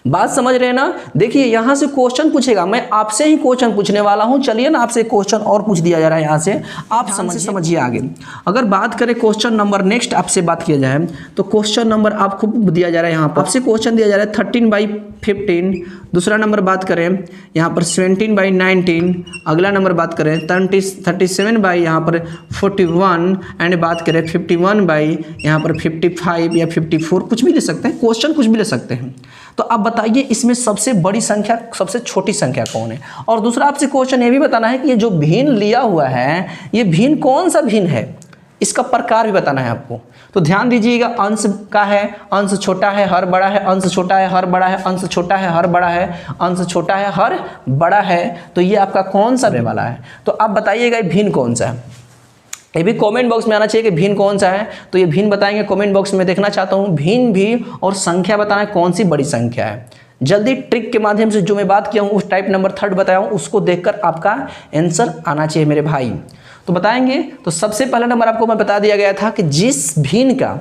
बात समझ रहे हैं ना। देखिए यहां से क्वेश्चन पूछेगा, मैं आपसे ही क्वेश्चन पूछने वाला हूं। चलिए ना, आपसे क्वेश्चन और पूछ दिया जा रहा है यहां से, आप समझिए आगे। अगर बात करें क्वेश्चन नंबर, नेक्स्ट आपसे बात किया जाए, तो क्वेश्चन नंबर आपको दिया जा रहा है, यहाँ पर आपसे क्वेश्चन दिया जा रहा है 13/15। दूसरा नंबर बात करें यहाँ पर 17/19। अगला नंबर बात करें 37 यहाँ पर 41, एंड बात करें 51 यहाँ पर 55 या 54, कुछ भी ले सकते हैं, क्वेश्चन कुछ भी ले सकते हैं। तो आप बताइए इसमें सबसे बड़ी संख्या, सबसे छोटी संख्या कौन है। और दूसरा आपसे क्वेश्चन ये भी बताना है कि ये जो भिन्न लिया हुआ है, ये भिन्न कौन सा भिन्न है, इसका प्रकार भी बताना है आपको। तो ध्यान दीजिएगा, अंश का है, अंश छोटा है हर बड़ा है, अंश छोटा है हर बड़ा है, अंश छोटा है हर बड़ा है, अंश छोटा है हर बड़ा है। तो ये आपका कौन सा रहने वाला है, तो आप बताइएगा भिन्न कौन सा है। ये भी कमेंट बॉक्स में आना चाहिए कि भिन्न कौन सा है, तो ये भिन्न बताएंगे कमेंट बॉक्स में, देखना चाहता हूँ भिन्न भी, और संख्या बताना है कौन सी बड़ी संख्या है। जल्दी ट्रिक के माध्यम से जो मैं बात किया हूँ, उस टाइप नंबर 3 बताया हूँ, उसको देखकर आपका आंसर आना चाहिए मेरे भाई। तो बताएंगे, तो सबसे पहला नंबर आपको मैं बता दिया गया था कि जिस भिन्न का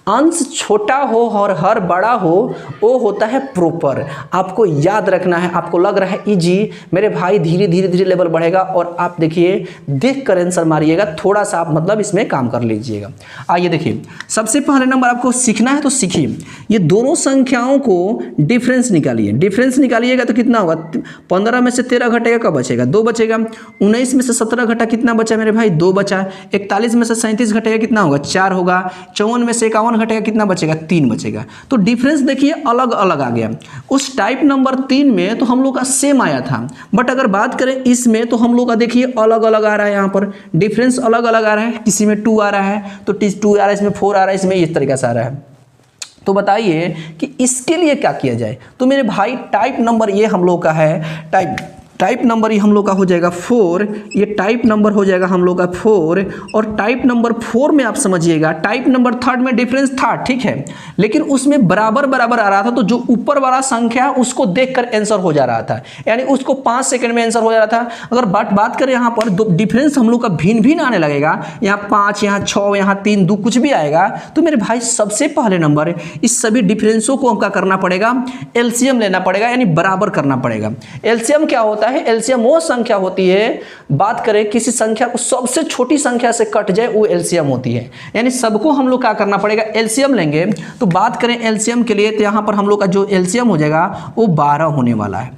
अंश छोटा हो और हर बड़ा हो वो होता है प्रॉपर। आपको याद रखना है। आपको लग रहा है इजी, मेरे भाई धीरे धीरे लेवल बढ़ेगा, और आप देखिए देख कर आंसर मारिएगा, थोड़ा सा आप मतलब इसमें काम कर लीजिएगा। आइए देखिए, सबसे पहले नंबर आपको सीखना है, तो सीखिए ये दोनों संख्याओं को डिफरेंस निकालिए। डिफरेंस निकालिएगा तो कितना होगा, 15 में से 13 घटेगा, कब बचेगा, 2 बचेगा। 19 में से 17 घटा, कितना बचा मेरे भाई, 2 बचा। 41 में से 37 घटेगा, कितना होगा, 4 होगा। 54 में से 51 घटेगा कितना बचेगा, 3 बचेगा। तो डिफरेंस देखिए अलग अलग आ गया। उस टाइप नंबर 3 में तो हम लोग का सेम आया था, बट अगर बात करें इसमें तो हम लोग का देखिए अलग अलग आ रहा है। यहाँ पर डिफरेंस अलग अलग आ रहा है, किसी में 2 आ रहा है तो 2 आ रहा है, इसमें 4 आ रहा है, इसमें इस तरीके से आ रहा है। तो बताइए कि इसके लिए क्या किया जाए। तो मेरे भाई टाइप नंबर ये हम लोग का है, टाइप नंबर ये हम लोग का हो जाएगा 4, ये टाइप नंबर हो जाएगा हम लोग का 4। और टाइप नंबर 4 में आप समझिएगा टाइप नंबर 3 में डिफरेंस था, ठीक है, लेकिन उसमें बराबर बराबर आ रहा था, तो जो ऊपर वाला संख्या उसको देखकर आंसर हो जा रहा था, यानी उसको 5 सेकंड में आंसर हो जा रहा था। अगर बात करें यहाँ पर डिफरेंस हम लोग का भिन्न भिन्न आने लगेगा, यहाँ 5, यहाँ 6, यहाँ 3, 2 कुछ भी आएगा, तो मेरे भाई सबसे पहले नंबर इस सभी डिफरेंसों को हमका करना पड़ेगा, एलसीएम लेना पड़ेगा, यानी बराबर करना पड़ेगा। एलसीएम क्या होता है, एलसीएम वो संख्या होती है, बात करें किसी संख्या को सबसे छोटी संख्या से कट जाए वो एलसीएम होती है, यानी सबको हम लोग क्या करना पड़ेगा, एलसीएम लेंगे। तो बात करें एलसीएम के लिए तो यहां पर हम लोग का जो एलसीएम हो जाएगा वो 12 होने वाला है,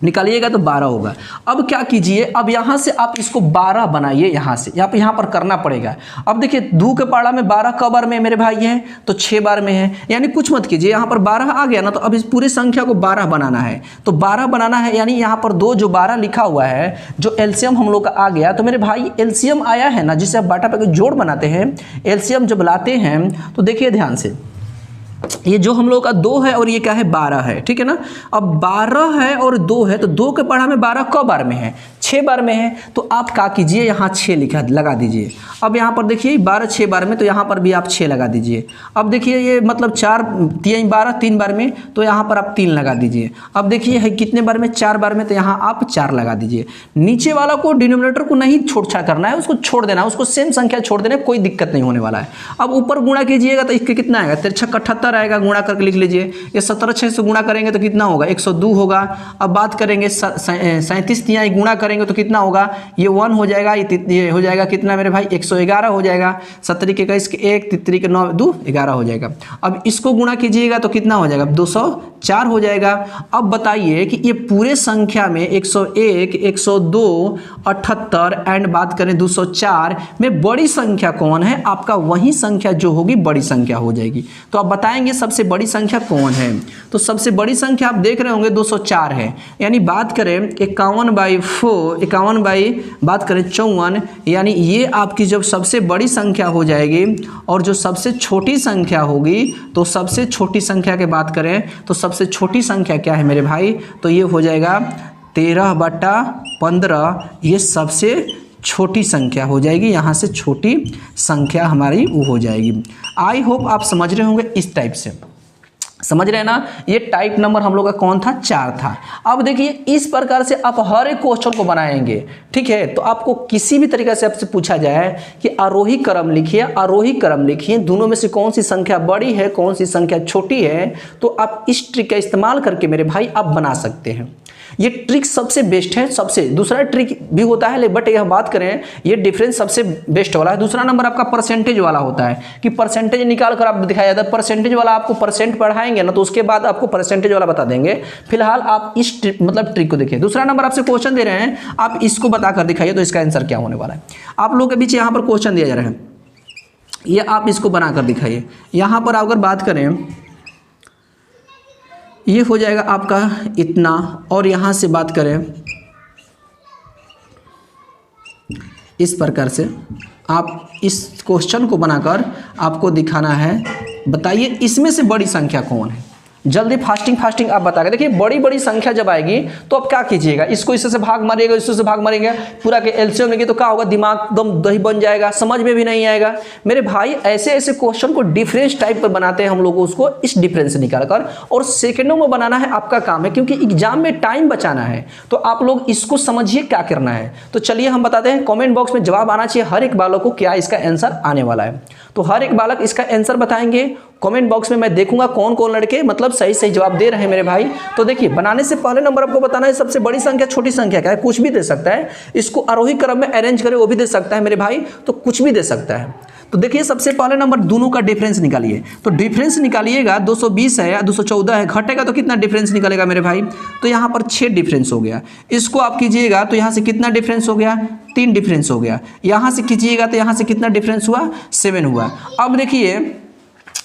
निकालिएगा तो 12 होगा। अब क्या कीजिए, अब यहाँ से आप इसको 12 बनाइए, यहाँ से यहाँ पर करना पड़ेगा। अब देखिए 2 के पाड़ा में 12 क बार में मेरे भाई है, तो 6 बार में है, यानी कुछ मत कीजिए, यहाँ पर 12 आ गया ना, तो अब इस पूरी संख्या को 12 बनाना है। तो 12 बनाना है, यानी यहाँ पर 2 जो 12 लिखा हुआ है, जो एलसीएम हम लोग का आ गया। तो मेरे भाई एलसीएम आया है ना, जिसे आप बाटा पे जोड़ बनाते हैं, एलसीएम जब लाते हैं तो देखिए ध्यान से, ये जो हम लोग का 2 है और ये क्या है, 12 है, ठीक है ना। अब 12 है और 2 है, तो 2 के पढ़ा में 12 क बार में है, 6 बार में है, तो आप क्या कीजिए, यहाँ 6 लिखा लगा दीजिए। अब यहाँ पर देखिए 12 6 बार में, तो यहाँ पर भी आप 6 लगा दीजिए। अब देखिए ये मतलब 4 3 12 3 बार में, तो यहाँ पर आप 3 लगा दीजिए। अब देखिए है कितने बार में, 4 बार में, तो यहाँ आप 4 लगा दीजिए। नीचे वाला को डिनोमिनेटर को नहीं छोड़-छाड़ करना है, उसको छोड़ देना है, उसको सेम संख्या छोड़ देना है, कोई दिक्कत नहीं होने वाला है। अब ऊपर गुणा कीजिएगा तो इसके कितना आएगा, 3 6 78 आएगा, गुणा करके लिख लीजिए। ये 17 6 से गुणा करेंगे तो कितना होगा, 102 होगा। अब बात करेंगे 37 यहाँ गुणा करेंगे तो कितना होगा, ये 1 हो जाएगा, ये हो जाएगा कितना मेरे भाई, 111 हो जाएगा। 17 के 21 के 1, 33 के 9 2 11 हो जाएगा। अब इसको गुणा कीजिएगा तो कितना हो जाएगा, 204 हो जाएगा। अब बताइए कि ये पूरे संख्या में 101 102 78 एंड बात करें 204 में बड़ी संख्या कौन है, आपका वही संख्या जो होगी बड़ी संख्या हो जाएगी। तो आप बताएंगे सबसे बड़ी संख्या कौन है। तो सबसे बड़ी संख्या आप देख रहे होंगे 204 है, यानी बात करें 51/4 बात करें 54, यानी ये आपकी जब सबसे बड़ी संख्या हो जाएगी। और जो सबसे छोटी संख्या होगी, तो सबसे छोटी संख्या की बात करें तो सबसे छोटी संख्या क्या है मेरे भाई, तो ये हो जाएगा 13/15, ये सबसे छोटी संख्या हो जाएगी। यहाँ से छोटी संख्या हमारी वो हो जाएगी। आई होप आप समझ रहे होंगे, इस टाइप से समझ रहे हैं ना। ये टाइप नंबर हम लोग का कौन था, 4 था। अब देखिए इस प्रकार से आप हर एक क्वेश्चन को बनाएंगे, ठीक है। तो आपको किसी भी तरीके से आपसे पूछा जाए कि आरोही क्रम लिखिए, आरोही क्रम लिखिए, दोनों में से कौन सी संख्या बड़ी है, कौन सी संख्या छोटी है, तो आप इस ट्रिक का इस्तेमाल करके मेरे भाई आप बना सकते हैं। ये ट्रिक सबसे बेस्ट है। सबसे दूसरा ट्रिक भी होता है, बट यह बात करें ये डिफरेंस सबसे बेस्ट वाला है। दूसरा नंबर आपका परसेंटेज वाला होता है कि परसेंटेज निकाल कर आप दिखाया जाता है। परसेंटेज वाला आपको परसेंट पढ़ाएंगे ना, तो उसके बाद आपको परसेंटेज वाला बता देंगे। फिलहाल आप इस ट्रिक को देखिए। दूसरा नंबर आपसे क्वेश्चन दे रहे हैं, आप इसको बताकर दिखाइए तो इसका आंसर क्या होने वाला है। आप लोगों के बीच यहाँ पर क्वेश्चन दिया जा रहा है, ये आप इसको बनाकर दिखाइए। यहाँ पर अगर बात करें, ये हो जाएगा आपका इतना, और यहाँ से बात करें इस प्रकार से आप इस क्वेश्चन को बनाकर आपको दिखाना है। बताइए इसमें से बड़ी संख्या कौन है, जल्दी फास्टिंग आप बताएंगे। देखिए बड़ी संख्या जब आएगी तो आप क्या कीजिएगा, इसको इससे भाग मारिएगा, इससे से भाग मारेंगे, पूरा के एलसीएम लेंगे तो क्या होगा, दिमाग एकदम दही बन जाएगा, समझ में भी नहीं आएगा। मेरे भाई ऐसे क्वेश्चन को डिफरेंस टाइप पर बनाते हैं हम लोग, उसको इस डिफरेंस से निकाल कर, और सेकंडों में बनाना है आपका काम है, क्योंकि एग्जाम में टाइम बचाना है। तो आप लोग इसको समझिए क्या करना है। तो चलिए हम बताते हैं, कॉमेंट बॉक्स में जवाब आना चाहिए हर एक बालक को, क्या इसका आंसर आने वाला है। तो हर एक बालक इसका आंसर बताएंगे कमेंट बॉक्स में। मैं देखूंगा कौन कौन लड़के मतलब सही जवाब दे रहे हैं मेरे भाई। तो देखिए बनाने से पहले नंबर आपको बताना है सबसे बड़ी संख्या छोटी संख्या क्या है, कुछ भी दे सकता है। इसको आरोही क्रम में अरेंज करे वो भी दे सकता है मेरे भाई, तो कुछ भी दे सकता है। तो देखिए सबसे पहले नंबर दोनों का डिफरेंस निकालिए। तो डिफरेंस निकालिएगा, 220 है या 214 है, घटेगा तो कितना डिफरेंस निकलेगा मेरे भाई, तो यहाँ पर 6 डिफरेंस हो गया। इसको आप कीजिएगा तो यहाँ से कितना डिफरेंस हो गया, 3 डिफरेंस हो गया। यहाँ से कीजिएगा तो यहाँ से कितना डिफरेंस हुआ, 7 हुआ। अब देखिए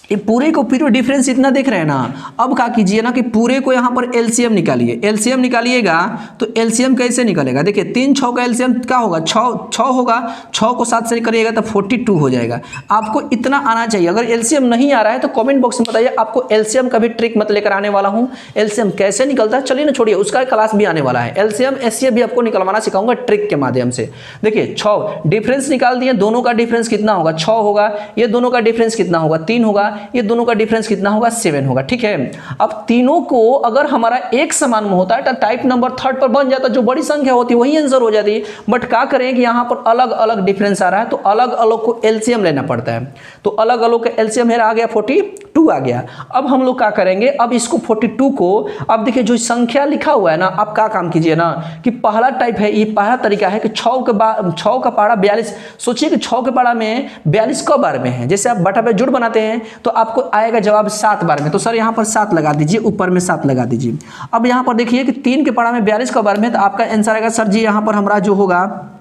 ये पूरे को फिर डिफरेंस इतना देख रहे हैं ना। अब क्या कीजिए ना कि पूरे को यहाँ पर एलसीएम निकालिए। एलसीएम निकालिएगा तो एलसीएम कैसे निकलेगा, देखिए 3 6 का एलसीएम क्या होगा, 6 होगा, 6 को 7 से करिएगा तो 42 हो जाएगा। आपको इतना आना चाहिए। अगर एलसीएम नहीं आ रहा है तो कमेंट बॉक्स में बताइए, आपको एलसीएम का भी ट्रिक मत लेकर आने वाला हूँ। एलसीएम कैसे निकलता है चलिए ना, छोड़िए, उसका क्लास भी आने वाला है। एलसीएम एचसीएफ भी आपको निकलवाना सिखाऊंगा ट्रिक के माध्यम से। देखिए 6 डिफरेंस निकाल दिए, दोनों का डिफरेंस कितना होगा, 6 होगा। ये दोनों का डिफरेंस कितना होगा, 3 होगा। ये दोनों का डिफरेंस कितना होगा, 7 होगा। ठीक है, अब तीनों को अगर हमारा एक समान में होता है तो टाइप नंबर 3 पर बन जाता, जो बड़ी संख्या होती है वही आंसर हो जाती। बट क्या करें कि यहां पर अलग अलग डिफरेंस आ रहा है तो अलग अलग को एलसीएम लेना पड़ता है। तो अलग अलग का एलसीएम मेरा आ गया 42 आ गया। अब हम लोग क्या करेंगे, अब इसको 42 को, अब देखिए जो संख्या लिखा हुआ है ना, आप क्या काम कीजिए ना कि पहला टाइप है, ये पहला तरीका है कि 6 का पारा 42। सोचिए कि 6 के पारा में 42 कब बार में है, जैसे आप बटा पे जुड़ बनाते हैं तो आपको आएगा जवाब 7 बार में। तो सर यहाँ पर 7 लगा दीजिए, ऊपर में 7 लगा दीजिए। अब यहाँ पर देखिए कि 3 के पारा में 42 का बार में, तो आपका आंसर आएगा सर जी यहाँ पर हमारा जो होगा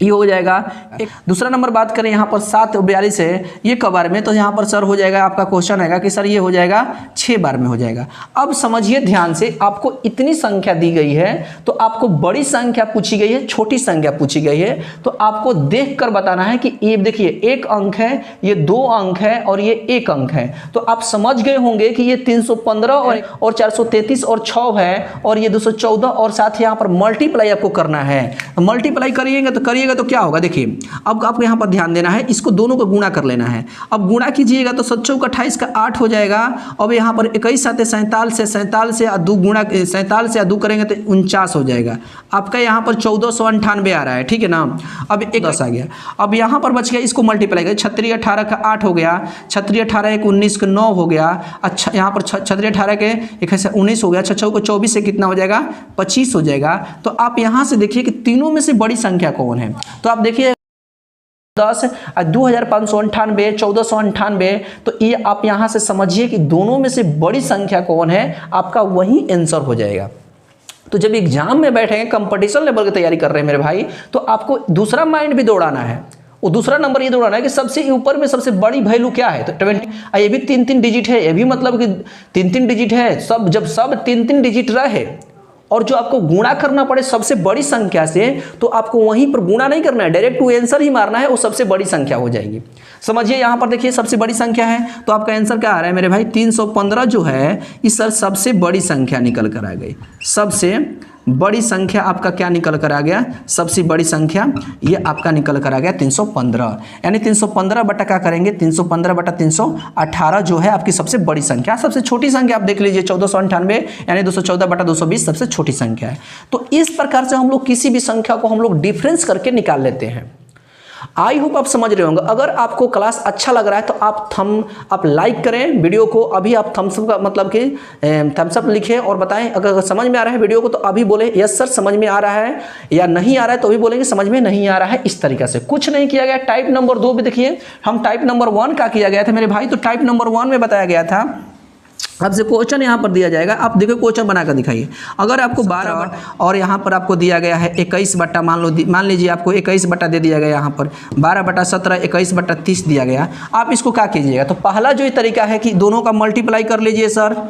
ये हो जाएगा। एक दूसरा नंबर बात करें यहाँ पर 7 और 42 है, ये कब बार में, तो यहाँ पर सर हो जाएगा, आपका क्वेश्चन आएगा कि सर ये हो जाएगा 6 बार में हो जाएगा। अब समझिए ध्यान से, आपको इतनी संख्या दी गई है तो आपको बड़ी संख्या पूछी गई है, छोटी संख्या पूछी गई है, तो आपको देख कर बताना है कि ये देखिए 1 अंक है, ये 2 अंक है और ये 1 अंक है। तो आप समझ गए होंगे कि ये 315 और 433 और 6 है और ये 214 और साथ ही यहाँ पर मल्टीप्लाई आपको करना है। मल्टीप्लाई करिएगा तो तो क्या होगा, देखिए अब आपको यहाँ पर ध्यान देना है, इसको दोनों को गुणा कर लेना है। अब गुणा कीजिएगा तो 7 चौक 28 का 8 हो जाएगा। अब यहाँ पर 21 साथ 47 से 2 गुणा 47 से 2 करेंगे तो 49 हो जाएगा। आपका यहाँ पर 1498 आ रहा है, ठीक है ना। अब 10 आ गया। अब यहाँ पर बच गया, इसको मल्टीप्लाई करें, 36 18 का 8 हो गया, 36 18 1 19 का 9 हो गया। अच्छा यहाँ पर 36 18 के 19 हो गया, 6 को 24 से कितना हो जाएगा, 25 हो जाएगा। तो आप यहाँ से देखिए कि तीनों में से बड़ी संख्या कौन है। तो आप देखिए 10 2598 1498, तो ये आप यहां से समझिए कि दोनों में से बड़ी संख्या कौन है, आपका वही आंसर हो जाएगा। तो जब एग्जाम में बैठेंगे, कंपटीशन लेवल की तैयारी कर रहे हैं मेरे भाई, तो आपको दूसरा माइंड भी दौड़ाना है। वो दूसरा नंबर ये दौड़ाना है कि सबसे ऊपर में सबसे बड़ी वैल्यू क्या है, तो 20। ये भी 3-3 डिजिट है, ये भी मतलब कि 3-3 डिजिट है। सब जब सब 3-3 डिजिट रहे और जो आपको गुणा करना पड़े सबसे बड़ी संख्या से, तो आपको वहीं पर गुणा नहीं करना है, डायरेक्ट टू आंसर ही मारना है, वो सबसे बड़ी संख्या हो जाएगी। समझिए यहाँ पर देखिए सबसे बड़ी संख्या है, तो आपका आंसर क्या आ रहा है मेरे भाई, 315 जो है इस सर सबसे बड़ी संख्या निकल कर आ गई। सबसे बड़ी संख्या आपका क्या निकल कर आ गया, सबसे बड़ी संख्या ये आपका निकल कर आ गया 315। यानी 315 बटा क्या करेंगे, 315 बटा 318 जो है आपकी सबसे बड़ी संख्या। सबसे छोटी संख्या आप देख लीजिए 1498, यानी 214 बटा 220 सबसे छोटी संख्या है। तो इस प्रकार से हम लोग किसी भी संख्या को हम लोग डिफरेंस करके निकाल लेते हैं। आई होप आप समझ रहे होंगे। अगर आपको क्लास अच्छा लग रहा है तो आप लाइक करें वीडियो को। अभी आप थम्स अप का मतलब कि थम्स अप लिखें और बताएं। अगर समझ में आ रहा है वीडियो को तो अभी बोले यस सर समझ में आ रहा है, या नहीं आ रहा है तो भी बोलेंगे समझ में नहीं आ रहा है। इस तरीके से कुछ नहीं किया गया। टाइप नंबर 2 भी देखिए, हम टाइप नंबर 1 का किया गया था मेरे भाई। तो टाइप नंबर 1 में बताया गया था, आपसे क्वेश्चन यहाँ पर दिया जाएगा, आप देखो क्वेश्चन बनाकर दिखाइए। अगर आपको 12 और यहाँ पर आपको दिया गया है 21 बट्टा, मान लीजिए आपको 21 बट्टा दे दिया गया, यहाँ पर 12 बटा 17 21 बट्टा 30 दिया गया। आप इसको क्या कीजिएगा, तो पहला जो तरीका है कि दोनों का मल्टीप्लाई कर लीजिए सर।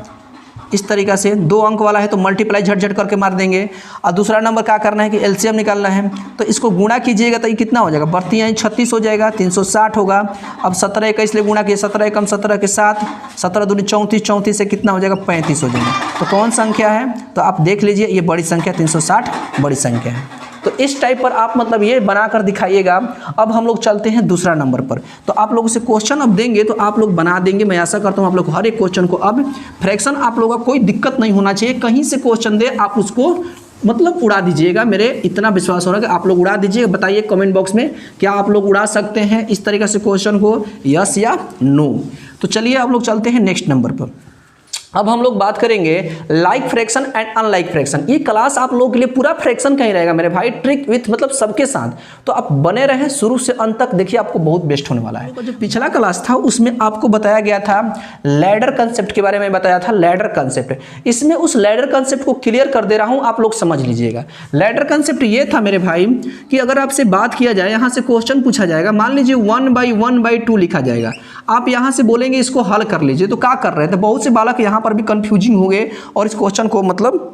इस तरीका से 2 अंक वाला है तो मल्टीप्लाई झट करके मार देंगे। और दूसरा नंबर क्या करना है कि एलसीएम निकालना है, तो इसको गुणा कीजिएगा तो ये कितना हो जाएगा, बढ़ती है 36 हो जाएगा, 360 होगा। अब 17 21 लिए गुणा किए, 17 एकम 17 के 7, 17 दूनी 34, 34 से कितना हो जाएगा 35 हो जाएगा। तो कौन संख्या है, तो आप देख लीजिए ये बड़ी संख्या 360 बड़ी संख्या है। तो इस टाइप पर आप मतलब ये बनाकर दिखाइएगा। अब हम लोग चलते हैं दूसरा नंबर पर। तो आप लोगों से क्वेश्चन अब देंगे तो आप लोग बना देंगे। मैं आशा करता हूँ आप लोग हर एक क्वेश्चन को, अब फ्रैक्शन आप लोगों का कोई दिक्कत नहीं होना चाहिए। कहीं से क्वेश्चन दे आप उसको मतलब उड़ा दीजिएगा। मेरे इतना विश्वास हो रहा है कि आप लोग उड़ा दीजिएगा। बताइए कमेंट बॉक्स में, क्या आप लोग उड़ा सकते हैं इस तरीके से क्वेश्चन को, यस या नो। तो चलिए आप लोग चलते हैं नेक्स्ट नंबर पर। अब हम लोग बात करेंगे like fraction and unlike fraction. ये क्लास आप लोगों के लिए पूरा फ्रैक्शन का ही रहेगा मेरे भाई, ट्रिक विथ मतलब सबके साथ। तो आप बने रहें शुरू से अंत तक, देखिए आपको बहुत बेस्ट होने वाला है। जो पिछला क्लास था उसमें आपको बताया गया था लैडर कंसेप्ट के बारे में बताया था, लैडर कंसेप्ट। इसमें उस लैडर कंसेप्ट को क्लियर कर दे रहा हूं, आप लोग समझ लीजिएगा। लैडर कंसेप्ट ये था मेरे भाई कि अगर आपसे बात किया जाए, यहाँ से क्वेश्चन पूछा जाएगा, मान लीजिए 1/1/2 लिखा जाएगा। आप यहाँ से बोलेंगे इसको हल कर लीजिए, तो क्या कर रहे थे, बहुत से बालक यहाँ पर भी कंफ्यूजिंग हो गए और इस क्वेश्चन को मतलब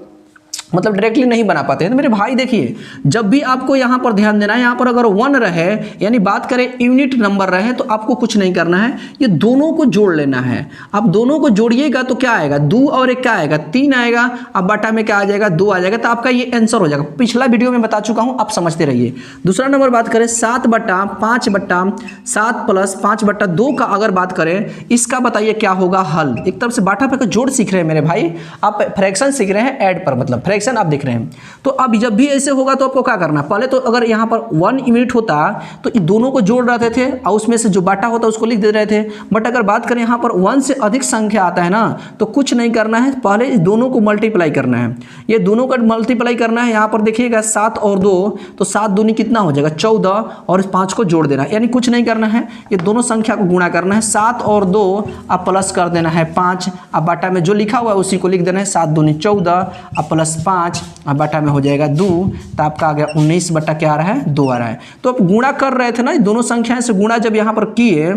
डायरेक्टली नहीं बना पाते हैं। तो मेरे भाई देखिए, जब भी आपको यहाँ पर ध्यान देना है, यहाँ पर अगर 1 रहे यानी बात करें यूनिट नंबर रहे तो आपको कुछ नहीं करना है, ये दोनों को जोड़ लेना है। आप दोनों को जोड़िएगा तो क्या आएगा, 2 और 1 क्या आएगा, 3 आएगा। अब बटा में क्या आ जाएगा, 2 आ जाएगा। तो आपका ये आंसर हो जाएगा। पिछला वीडियो में बता चुका हूँ, आप समझते रहिए। दूसरा नंबर बात करें 7/5/7 प्लस 5/2 का अगर बात करें, इसका बताइए क्या होगा हल। एक तरफ से बाटा पे जोड़ सीख रहे हैं मेरे भाई, आप फ्रैक्शन सीख रहे हैं, ऐड पर मतलब फ्रैक्शन आप देख रहे हैं। तो अब जब भी ऐसे होगा तो आपको क्या करना, पहले तो अगर यहाँ पर 1 यूनिट होता तो इन दोनों को जोड़ रहे थे और उसमें से जो बाटा होता उसको लिख दे रहे थे। बट अगर बात करें यहाँ पर 1 से अधिक संख्या आता है ना, तो कुछ नहीं करना है, पहले इस दोनों को मल्टीप्लाई करना है। ये दोनों का मल्टीप्लाई करना है। यहाँ पर देखिएगा 7 और 2 तो 7 दूनी कितना हो जाएगा 14 और इस 5 को जोड़ देना है, यानी कुछ नहीं करना है, ये दोनों संख्या को गुणा करना है। 7 और 2 अब प्लस कर देना है 5, अब बाटा में जो लिखा हुआ है उसी को लिख देना है। 7 दूनी 14 अब प्लस 5 अब बाटा में हो जाएगा 2, तो आपका आ गया 19 बटा क्या आ रहा है, 2 आ रहा है। तो आप गुणा कर रहे थे ना, दोनों संख्याएं से गुणा जब यहाँ पर किए,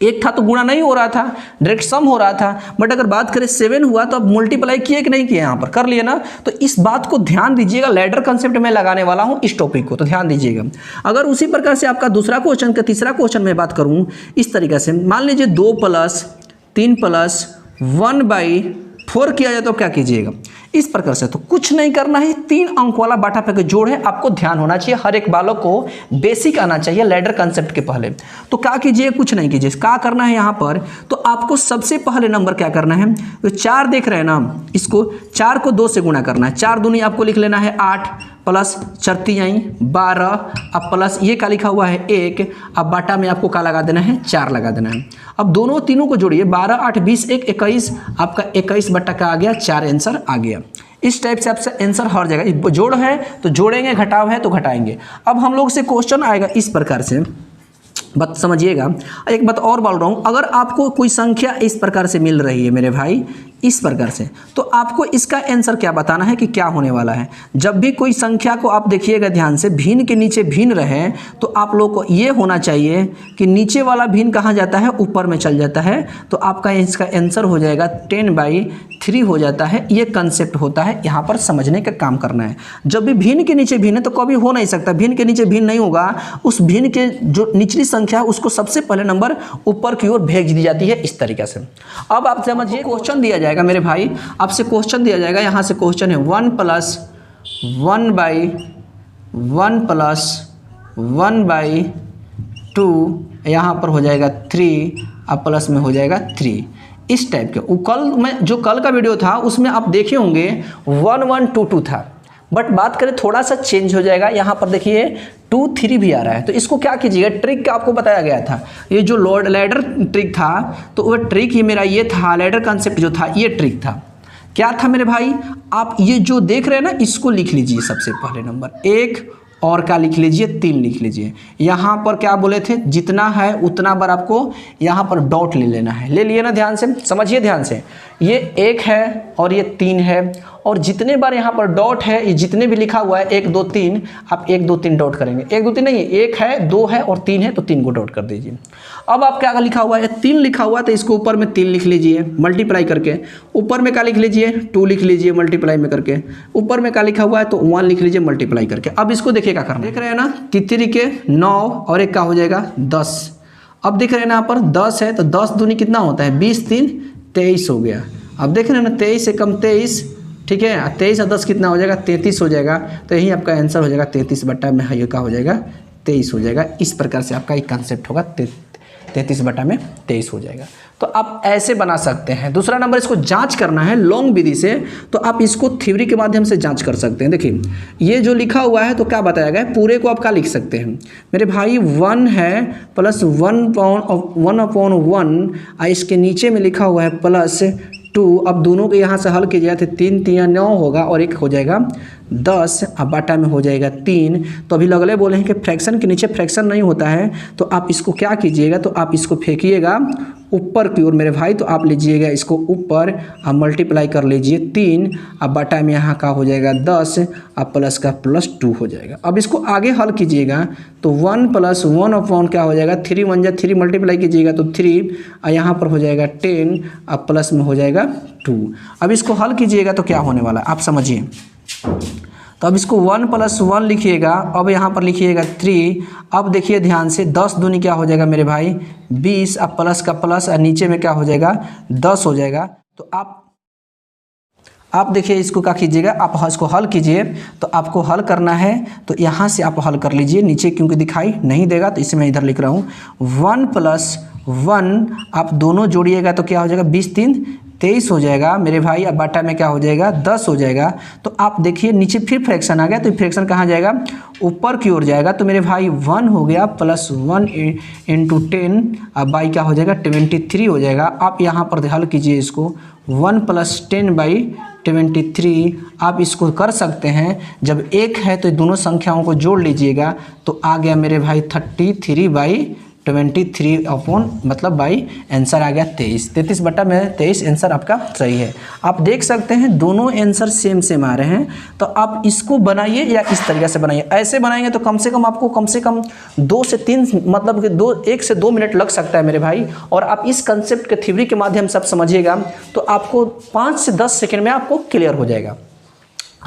एक था तो गुणा नहीं हो रहा था, डायरेक्ट सम हो रहा था। बट अगर बात करें 7 हुआ तो अब मल्टीप्लाई किए कि नहीं किए, यहाँ पर कर लिए ना। तो इस बात को ध्यान दीजिएगा, लैडर कंसेप्ट में लगाने वाला हूँ इस टॉपिक को, तो ध्यान दीजिएगा। अगर उसी प्रकार से आपका दूसरा क्वेश्चन का तीसरा क्वेश्चन में बात करूँ इस तरीके से, मान लीजिए 2 + 3 + 1/4 किया जाए तो क्या कीजिएगा, इस प्रकार से। तो कुछ नहीं करना है, 3 अंक वाला बाटा पे के जोड़ है, आपको ध्यान होना चाहिए। हर एक बालक को बेसिक आना चाहिए लैडर कंसेप्ट के पहले। तो क्या कीजिए, कुछ नहीं कीजिए, क्या करना है यहाँ पर, तो आपको सबसे पहले नंबर क्या करना है, तो 4 देख रहे हैं ना, इसको 4 को 2 से गुणा करना है। 4 दूनी आपको लिख लेना है 8 प्लस 4 × 12 अब प्लस ये क्या लिखा हुआ है 1, अब बाटा में आपको क्या लगा देना है, 4 लगा देना है। अब दोनों तीनों को जोड़िए, 12 8 20 1 21, आपका 21 बटा का आ गया 4, आंसर आ गया। इस टाइप से आपसे आंसर हर जगह, जोड़ है तो जोड़ेंगे, घटाव है तो घटाएंगे। अब हम लोग से क्वेश्चन आएगा इस प्रकार से, बात समझिएगा। एक बात और बोल रहा हूँ, अगर आपको कोई संख्या इस प्रकार से मिल रही है मेरे भाई, इस प्रकार से, तो आपको इसका आंसर क्या बताना है कि क्या होने वाला है। जब भी कोई संख्या को आप देखिएगा ध्यान से, भिन्न के नीचे भिन्न रहे तो आप लोग को ये होना चाहिए कि नीचे वाला भिन्न कहाँ जाता है, ऊपर में चल जाता है। तो आपका इसका आंसर हो जाएगा 10/3 हो जाता है। ये कंसेप्ट होता है, यहाँ पर समझने का काम करना है। जब भी भिन्न के नीचे भिन्न है तो कभी हो नहीं सकता, भिन्न के नीचे भिन्न नहीं होगा, उस भिन्न के जो निचली संख्या है उसको सबसे पहले नंबर ऊपर की ओर भेज दी जाती है, इस तरीके से। अब आप समझिए, क्वेश्चन दिया जाएगा मेरे भाई, आपसे क्वेश्चन दिया जाएगा, यहाँ से क्वेश्चन है 1 + 1/1 + 1/2, यहाँ पर हो जाएगा 3, अब प्लस में हो जाएगा 3, इस टाइप के। कल का वीडियो था उसमें आप देखे होंगे 1122 था, बट बात करें थोड़ा सा चेंज हो जाएगा। यहाँ पर देखिए 2 3 भी आ रहा है। तो इसको क्या कीजिएगा, ट्रिक का आपको बताया गया था, ये जो लैडर ट्रिक था, तो वह ट्रिक ही मेरा ये था, लैडर कंसेप्ट जो था ये ट्रिक था। क्या था मेरे भाई, आप ये जो देख रहे हैं ना, इसको लिख लीजिए सबसे पहले नंबर 1 और क्या लिख लीजिए 3 लिख लीजिए। यहाँ पर क्या बोले थे, जितना है उतना बार आपको यहाँ पर डॉट ले लेना है। ले लिए ना, ध्यान से समझिए, ध्यान से। ये 1 है और ये 3 है, और जितने बार यहाँ पर डॉट है, ये जितने भी लिखा हुआ है 1 2 3, आप 1 2 3 डॉट करेंगे। 1 2 3 नहीं, 1 है 2 है और 3 है, तो 3 को डॉट कर दीजिए। अब आप क्या लिखा हुआ है, 3 लिखा हुआ है, तो इसको ऊपर में 3 लिख लीजिए मल्टीप्लाई करके। ऊपर में क्या लिख लीजिए, 2 लिख लीजिए मल्टीप्लाई में करके। ऊपर में क्या लिखा हुआ है, तो 1 लिख लीजिए मल्टीप्लाई करके। अब इसको देखिए क्या करना, देख रहे हैं ना, 3 के 9 और 1 का हो जाएगा 10। अब देख रहे हैं ना, यहाँ पर 10 है, तो 10 दूनी कितना होता है, 20 3 23 हो गया। अब देख रहे हैं ना, 23 से कम 23, ठीक है, 23 और 10 कितना हो जाएगा, 33 हो जाएगा। तो यही आपका आंसर हो जाएगा 33 बटा में ये का हो जाएगा 23 हो जाएगा। इस प्रकार से आपका एक कंसेप्ट होगा, 33 बटा में 23 हो जाएगा। तो आप ऐसे बना सकते हैं। दूसरा नंबर, इसको जांच करना है लॉन्ग विधि से, तो आप इसको थ्योरी के माध्यम से जांच कर सकते हैं। देखिए ये जो लिखा हुआ है, तो क्या बताया गया है, पूरे को आप क्या लिख सकते हैं मेरे भाई, 1 है प्लस 1/1, इसके नीचे में लिखा हुआ है +2। अब दोनों के यहाँ से हल किया जाए तो 3 3 9 होगा और 1 हो जाएगा 10, अब बाटा में हो जाएगा 3। तो अभी लगले बोले हैं कि फ्रैक्शन के नीचे फ्रैक्शन नहीं होता है, तो आप इसको क्या कीजिएगा, तो आप इसको फेंकिएगा ऊपर की ओर मेरे भाई, तो आप लीजिएगा इसको ऊपर, आप मल्टीप्लाई कर लीजिए 3, अब बटा में यहाँ का हो जाएगा 10, अब प्लस का प्लस 2 हो जाएगा। अब इसको आगे हल कीजिएगा तो 1 + 1 अपॉन क्या हो जाएगा 3 1 जा 3 मल्टीप्लाई कीजिएगा तो 3, और यहाँ पर हो जाएगा 10, अब प्लस में हो जाएगा 2। अब इसको हल कीजिएगा तो क्या होने वाला है आप समझिए। तो अब इसको 1 + 1 लिखिएगा, अब यहाँ पर लिखिएगा 3। अब देखिए ध्यान से 10 दूनी क्या हो जाएगा मेरे भाई 20, अब प्लस का प्लस और नीचे में क्या हो जाएगा 10 हो जाएगा। तो आप देखिए इसको क्या कीजिएगा, आप इसको हल कीजिए। तो आपको हल करना है तो यहाँ से आप हल कर लीजिए, नीचे क्योंकि दिखाई नहीं देगा तो इसे मैं इधर लिख रहा हूँ। 1 + 1 आप दोनों जोड़िएगा तो क्या हो जाएगा 20 3 23 हो जाएगा मेरे भाई, अब बाटा में क्या हो जाएगा 10 हो जाएगा। तो आप देखिए नीचे फिर फ्रैक्शन आ गया, तो फ्रैक्शन कहाँ जाएगा ऊपर की ओर जाएगा। तो मेरे भाई 1 हो गया +1 × 10, अब बाई क्या हो जाएगा 23 हो जाएगा। आप यहाँ पर हल कीजिए इसको 1 + 10/23, आप इसको कर सकते हैं। जब एक है तो दोनों संख्याओं को जोड़ लीजिएगा तो आ गया मेरे भाई 33/23 अपॉन मतलब बाई आंसर आ गया 23। 33 बटा में 23 आंसर आपका सही है। आप देख सकते हैं दोनों आंसर सेम आ रहे हैं। तो आप इसको बनाइए या इस तरीके से बनाइए। ऐसे बनाएंगे तो कम से कम आपको कम से कम 2 से 3 मतलब कि 1 से 2 मिनट लग सकता है मेरे भाई। और आप इस कंसेप्ट के थ्योरी के माध्यम से आप समझिएगा तो आपको 5 से 10 सेकेंड में आपको क्लियर हो जाएगा।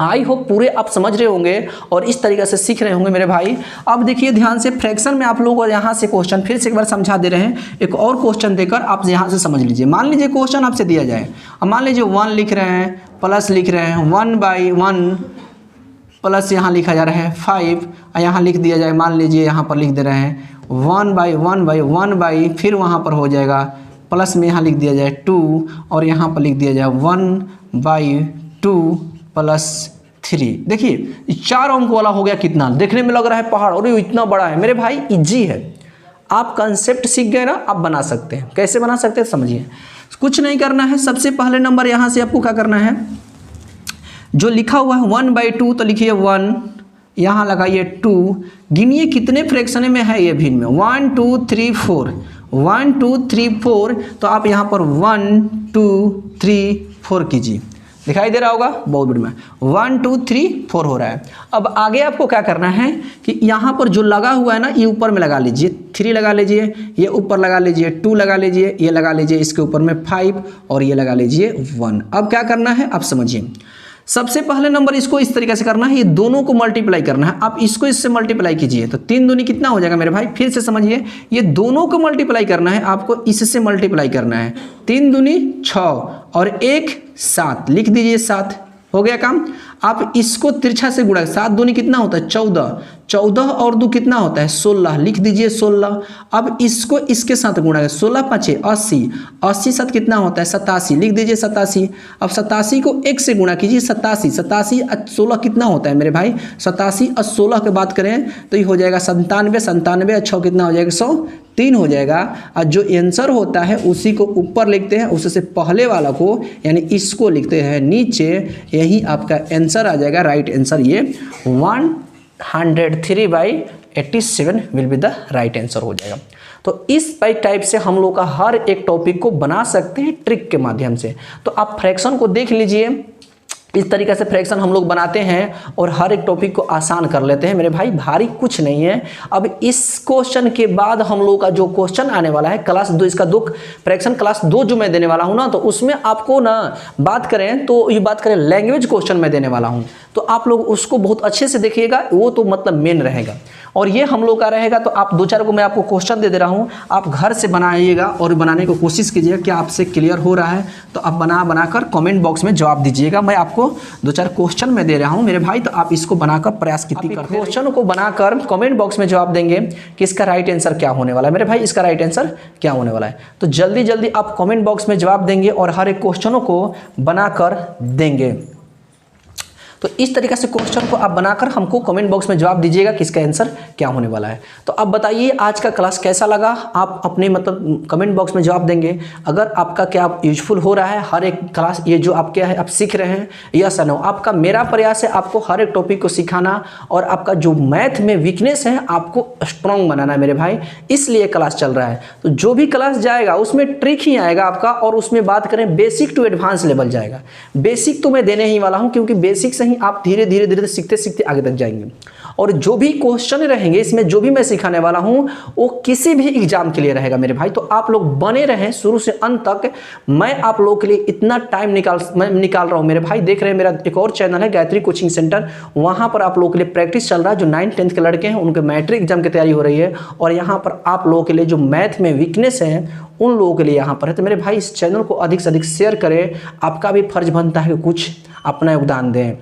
आई होप पूरे आप समझ रहे होंगे और इस तरीके से सीख रहे होंगे मेरे भाई। अब देखिए ध्यान से फ्रैक्शन में आप लोगों को यहाँ से क्वेश्चन फिर से एक बार समझा दे रहे हैं। एक और क्वेश्चन देकर आप यहाँ से समझ लीजिए। मान लीजिए क्वेश्चन आपसे दिया जाए, अब मान लीजिए 1 लिख रहे हैं प्लस लिख रहे हैं 1/1 प्लस यहाँ लिखा जा रहा है 5, और यहाँ लिख दिया जाए मान लीजिए यहाँ पर लिख दे रहे हैं 1/1/1 फिर वहाँ पर हो जाएगा प्लस में यहाँ लिख दिया जाए 2, और यहाँ पर लिख दिया जाए 1/2 + 3। देखिए 4 अंक वाला हो गया, कितना देखने में लग रहा है पहाड़ और ये इतना बड़ा है मेरे भाई। इजी है, आप कंसेप्ट सीख गए ना, आप बना सकते हैं। कैसे बना सकते हैं समझिए। कुछ नहीं करना है, सबसे पहले नंबर यहाँ से आपको क्या करना है, जो लिखा हुआ है 1/2 तो लिखिए 1, यहाँ लगाइए 2, गिनिए कितने फ्रैक्शन में है ये भिन्न में 1 2 3 4 1 2 3 4। तो आप यहाँ पर 1 2 3 4 कीजिए, दिखाई दे रहा होगा बहुत बढ़िया 1 2 3 4 हो रहा है। अब आगे आपको क्या करना है कि यहाँ पर जो लगा हुआ है ना ये ऊपर में लगा लीजिए 3 लगा लीजिए, ये ऊपर लगा लीजिए 2 लगा लीजिए, ये लगा लीजिए इसके ऊपर में 5 और ये लगा लीजिए 1। अब क्या करना है आप समझिए। सबसे पहले नंबर इसको इस तरीके से करना है, ये दोनों को मल्टीप्लाई करना है। आप इसको इससे मल्टीप्लाई कीजिए तो 3 दूनी कितना हो जाएगा मेरे भाई, फिर से समझिए। ये दोनों को मल्टीप्लाई करना है, आपको इससे मल्टीप्लाई करना है। 3 दूनी 6 और 1 7, लिख दीजिए 7, हो गया काम। आप इसको तिरछा से गुणा, 7 दूनी कितना होता है 14, 14 और 2 कितना होता है 16, लिख दीजिए 16। अब इसको इसके साथ गुणा, 16 5 80, 80 7 कितना होता है 87, लिख दीजिए 87। अब 87 को 1 से गुणा कीजिए 87, 87 16 कितना होता है मेरे भाई 87 और 16 की बात करें तो ये हो जाएगा 97, 97 और 6 कितना हो जाएगा 103 हो जाएगा। और जो आंसर होता है उसी को ऊपर लिखते हैं, उससे पहले वाला को यानी इसको लिखते हैं नीचे, यही आपका आंसर आ जाएगा। राइट आंसर ये 103/87 will be the right answer हो जाएगा। तो इस टाइप से हम लोग का हर एक टॉपिक को बना सकते हैं ट्रिक के माध्यम से। तो आप फ्रैक्शन को देख लीजिए, इस तरीके से फ्रैक्शन हम लोग बनाते हैं और हर एक टॉपिक को आसान कर लेते हैं मेरे भाई, भारी कुछ नहीं है। अब इस क्वेश्चन के बाद हम लोग का जो क्वेश्चन आने वाला है क्लास 2, इसका 2 फ्रैक्शन क्लास 2 जो मैं देने वाला हूं ना, तो उसमें आपको ना बात करें तो ये बात करें लैंग्वेज क्वेश्चन मैं देने वाला हूं, तो आप लोग उसको बहुत अच्छे से देखिएगा, वो तो मतलब मेन रहेगा। और ये हम लोग का रहेगा, तो आप 2-4 को मैं आपको क्वेश्चन दे रहा हूँ, आप घर से बनाइएगा और बनाने की कोशिश कीजिएगा कि आपसे क्लियर हो रहा है। तो आप बनाकर कमेंट बॉक्स में जवाब दीजिएगा। मैं आपको 2-4 क्वेश्चन मैं दे रहा हूँ मेरे भाई, तो आप इसको बनाकर प्रयास कीजिए। क्वेश्चन को बनाकर कमेंट बॉक्स में जवाब देंगे कि इसका राइट आंसर क्या होने वाला है मेरे भाई, इसका राइट आंसर क्या होने वाला है। तो जल्दी जल्दी आप कमेंट बॉक्स में जवाब देंगे और हर एक क्वेश्चनों को बनाकर देंगे। तो इस तरीके से क्वेश्चन को आप बनाकर हमको कमेंट बॉक्स में जवाब दीजिएगा कि इसका आंसर क्या होने वाला है। तो अब बताइए आज का क्लास कैसा लगा, आप अपने मतलब कमेंट बॉक्स में जवाब देंगे। अगर आपका क्या यूजफुल हो रहा है हर एक क्लास, ये जो आप क्या है आप सीख रहे हैं, यस या नो। आपका मेरा प्रयास है आपको हर एक टॉपिक को सिखाना और आपका जो मैथ में वीकनेस है आपको स्ट्रॉन्ग बनाना है मेरे भाई, इसलिए क्लास चल रहा है। तो जो भी क्लास जाएगा उसमें ट्रिक ही आएगा आपका, और उसमें बात करें बेसिक टू एडवांस लेवल जाएगा। बेसिक तो मैं देने ही वाला हूं क्योंकि बेसिक से ही आप धीरे धीरे धीरे सीखते सीखते आगे तक जाएंगे। और जो भी क्वेश्चन रहेंगे इसमें, जो भी मैं सिखाने वाला हूं वो किसी भी एग्जाम के लिए रहेगा मेरे भाई। तो आप लोग बने रहें शुरू से अंत तक। मैं आप लोगों के लिए इतना टाइम निकाल रहा हूं मेरे भाई। देख रहे हैं मेरा एक और चैनल है गायत्री कोचिंग सेंटर, वहां पर आप लोगों के लिए प्रैक्टिस चल रहा है। जो 9th 10th के लड़के हैं उनके मैट्रिक एग्जाम की तैयारी हो रही है, और यहाँ पर आप लोगों के लिए जो मैथ में वीकनेस है उन लोगों के लिए यहाँ पर है। तो मेरे भाई इस चैनल को अधिक से अधिक शेयर करें, आपका भी फर्ज बनता है कि कुछ अपना योगदान दें।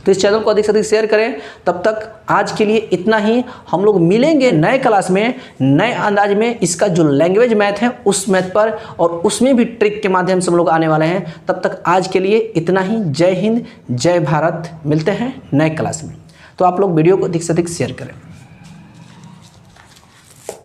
तो इस चैनल को अधिक से अधिक शेयर करें। तब तक आज के लिए इतना ही। हम लोग मिलेंगे नए क्लास में नए अंदाज में, इसका जो लैंग्वेज मैथ है उस मैथ पर, और उसमें भी ट्रिक के माध्यम से हम लोग आने वाले हैं। तब तक आज के लिए इतना ही। जय हिंद, जय भारत। मिलते हैं नए क्लास में। तो आप लोग वीडियो को अधिक से अधिक शेयर करें।